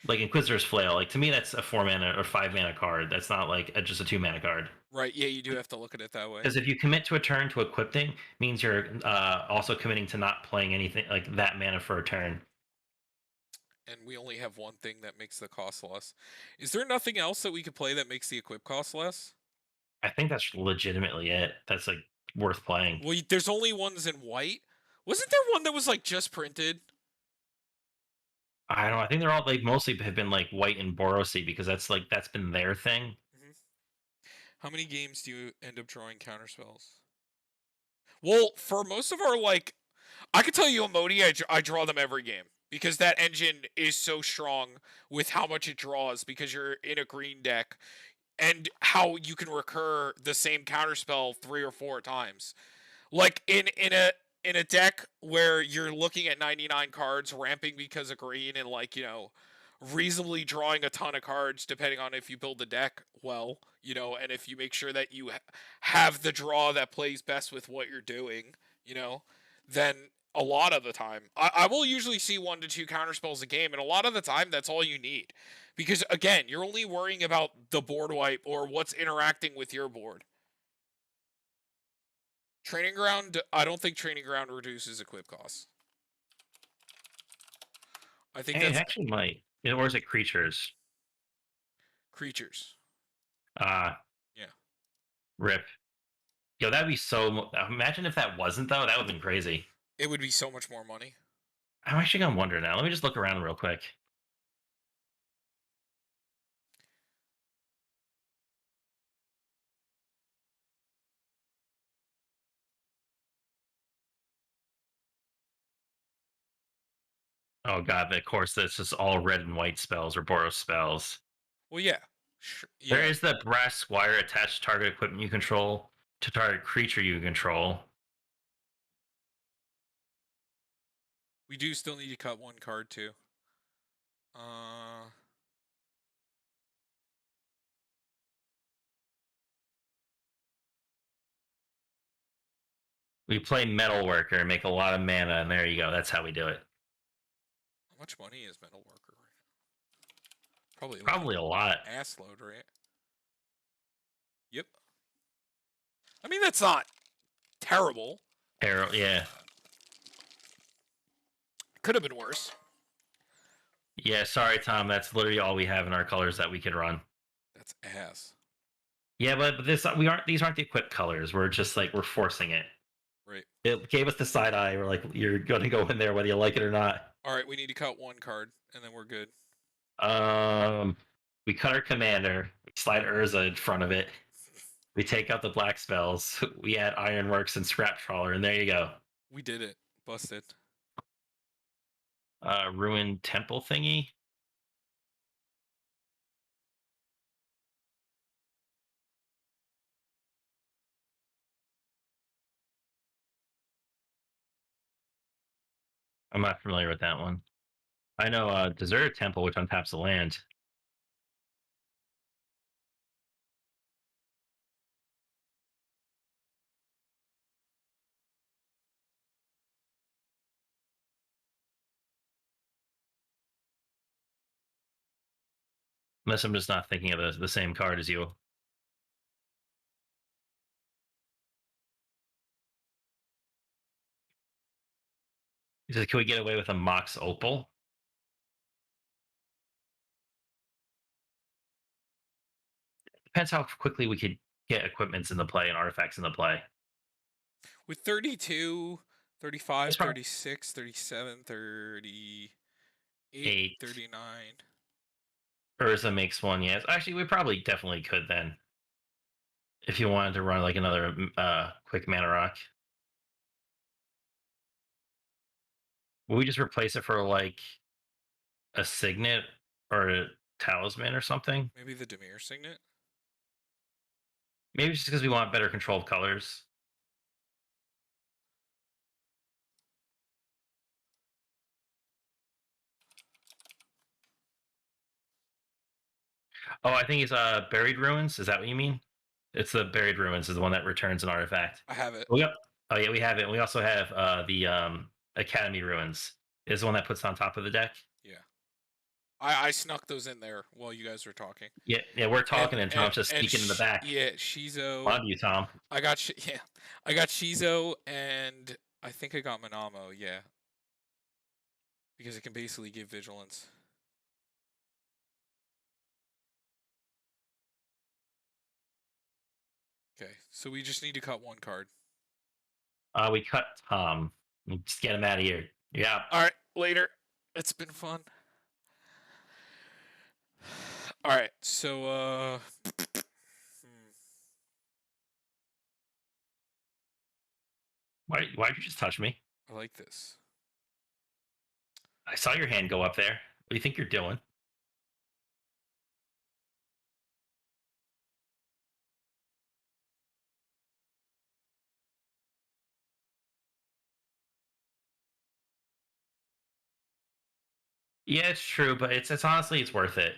Inquisitor's Flail, like to me that's a 4 mana or 5 mana card. That's not like just a 2 mana card. Right. Yeah, you do have to look at it that way. Because if you commit to a turn to equipping, means you're also committing to not playing anything like that mana for a turn. And we only have one thing that makes the cost less. Is there nothing else that we could play that makes the equip cost less? I think that's legitimately it. That's like worth playing. Well, there's only ones in white. Wasn't there one that was like just printed? I don't know. I think they're all like mostly have been like white and Borosy because that's been their thing. How many games do you end up drawing counterspells? Well, for most of our like, I could tell you a Modi, I draw them every game because that engine is so strong with how much it draws because you're in a green deck and how you can recur the same counterspell 3 or 4 times. Like in a deck where you're looking at 99 cards, ramping because of green, and like reasonably drawing a ton of cards depending on if you build the deck well, and if you make sure that you have the draw that plays best with what you're doing, you know, then a lot of the time I will usually see 1 to 2 counterspells a game, and a lot of the time that's all you need. Because again, you're only worrying about the board wipe or what's interacting with your board. Training ground, I don't think training ground reduces equip costs. I think Hey, it that's actually might. Or is it creatures? creatures. Ah, Yeah. rip. Yo, that'd be so. Imagine if that wasn't though. That would have been crazy. It would be so much more money. I'm actually gonna wonder now. Let me just look around real quick. Oh god, of course that's just all red and white spells or Boros spells. Well, yeah. There Yeah. is the brass squire attached to target equipment you control to target creature you control. We do still need to cut 1 card too. Uh We play metal worker and make a lot of mana, and there you go. That's how we do it. how much money is Metal Worker right now? Probably like Probably a lot. an ass load, right? Yep. I mean that's not terrible. Arrow, yeah. Could have been worse. Yeah, sorry, Tom. That's literally all we have in our colors that we could run. That's ass. Yeah, but this we aren't. These aren't the equipped colors. We're just like we're forcing it. Right. It gave us the side eye. We're like, you're going to go in there whether you like it or not. All right, we need to cut 1 card and then we're good. Um, we cut our commander. We slide Urza in front of it. We take out the black spells. We add Ironworks and Scrap Trawler, and there you go. We did it. Busted. Ruined temple thingy. I'm not familiar with that one. I know Deserted Temple, which untaps the land. Unless I'm just not thinking of the same card as you. He says, can we get away with a Mox Opal? Depends how quickly we could get equipments in the play and artifacts in the play. With 32, 35, It's probably 36, 37, 38, 8. 39. Urza makes one, yes. Actually, we probably definitely could then. If you wanted to run like another quick mana rock. Will we just replace it for like a signet or a talisman or something? Maybe the Demir Signet? Maybe just because we want better control of colors. Oh, I think it's Buried Ruins. Is that what you mean? It's the Buried Ruins is the one that returns an artifact. I have it. Oh, yep. Oh yeah, we have it. And we also have the Academy Ruins is the one that puts on top of the deck. Yeah. I snuck those in there while you guys were talking. Yeah, yeah, we're talking and And Tom's just sneaking in the back. yeah, Shizo. Love you, Tom. Yeah, I got Shizo, and I think I got Manamo. Yeah, because it can basically give vigilance. Okay, so we just need to cut one card. We cut Tom. Just get him out of here. Yeah. All right, later. It's been fun. All right, so Why'd you just touch me? I like this. I saw your hand go up there. What do you think you're doing? Yeah, it's true, but it's honestly it's worth it.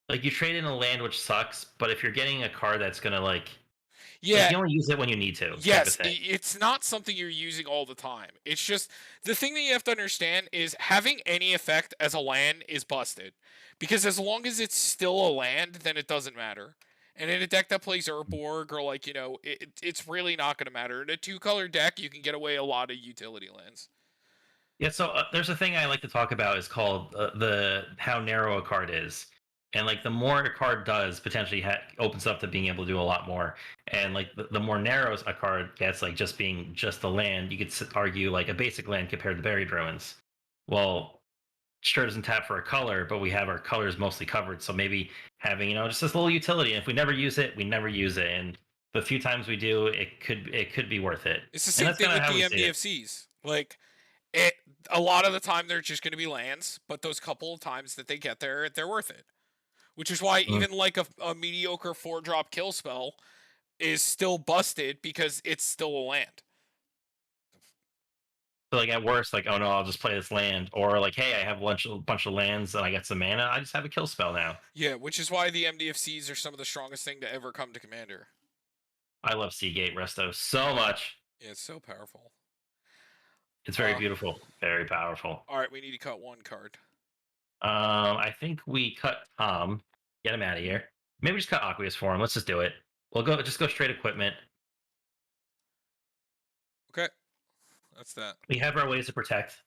Like you trade in a land which sucks, but if you're getting a card that's gonna like Yeah, you only use it when you need to, type of yes, thing. it's not something you're using all the time. It's just the thing that you have to understand is having any effect as a land is busted. Because as long as it's still a land, then it doesn't matter. And in a deck that plays Urborg or like, it's really not going to matter. In a two-color deck, you can get away a lot of utility lands. Yeah, so there's a thing I like to talk about is called the how narrow a card is, and like the more a card does, potentially opens up to being able to do a lot more. And like the more narrow a card gets, like just being just a land, you could argue like a basic land compared to buried ruins. Well, sure doesn't tap for a color, but we have our colors mostly covered. So maybe having just this little utility. And if we never use it, we never use it. And the few times we do, it could be worth it. It's the And same that's thing kind of with how the we see it. MDFCs. Like, it, a lot of the time they're just going to be lands, but those couple of times that they get there, they're worth it. Which is why Mm. even like a mediocre 4-drop kill spell is still busted because it's still a land. So like at worst, like, oh no, I'll just play this land, or like, hey, I have bunch of lands and I get some mana. I just have a kill spell now. Yeah, which is why the MDFCs are some of the strongest thing to ever come to Commander. I love Seagate Resto so much. Yeah, it's so powerful. It's very Uh, beautiful, very powerful. all right, we need to cut one card. I think we cut Tom. Get him out of here. Maybe just cut Aqueous for him. Let's just do it. We'll go straight equipment. Okay, that's that. We have our ways to protect.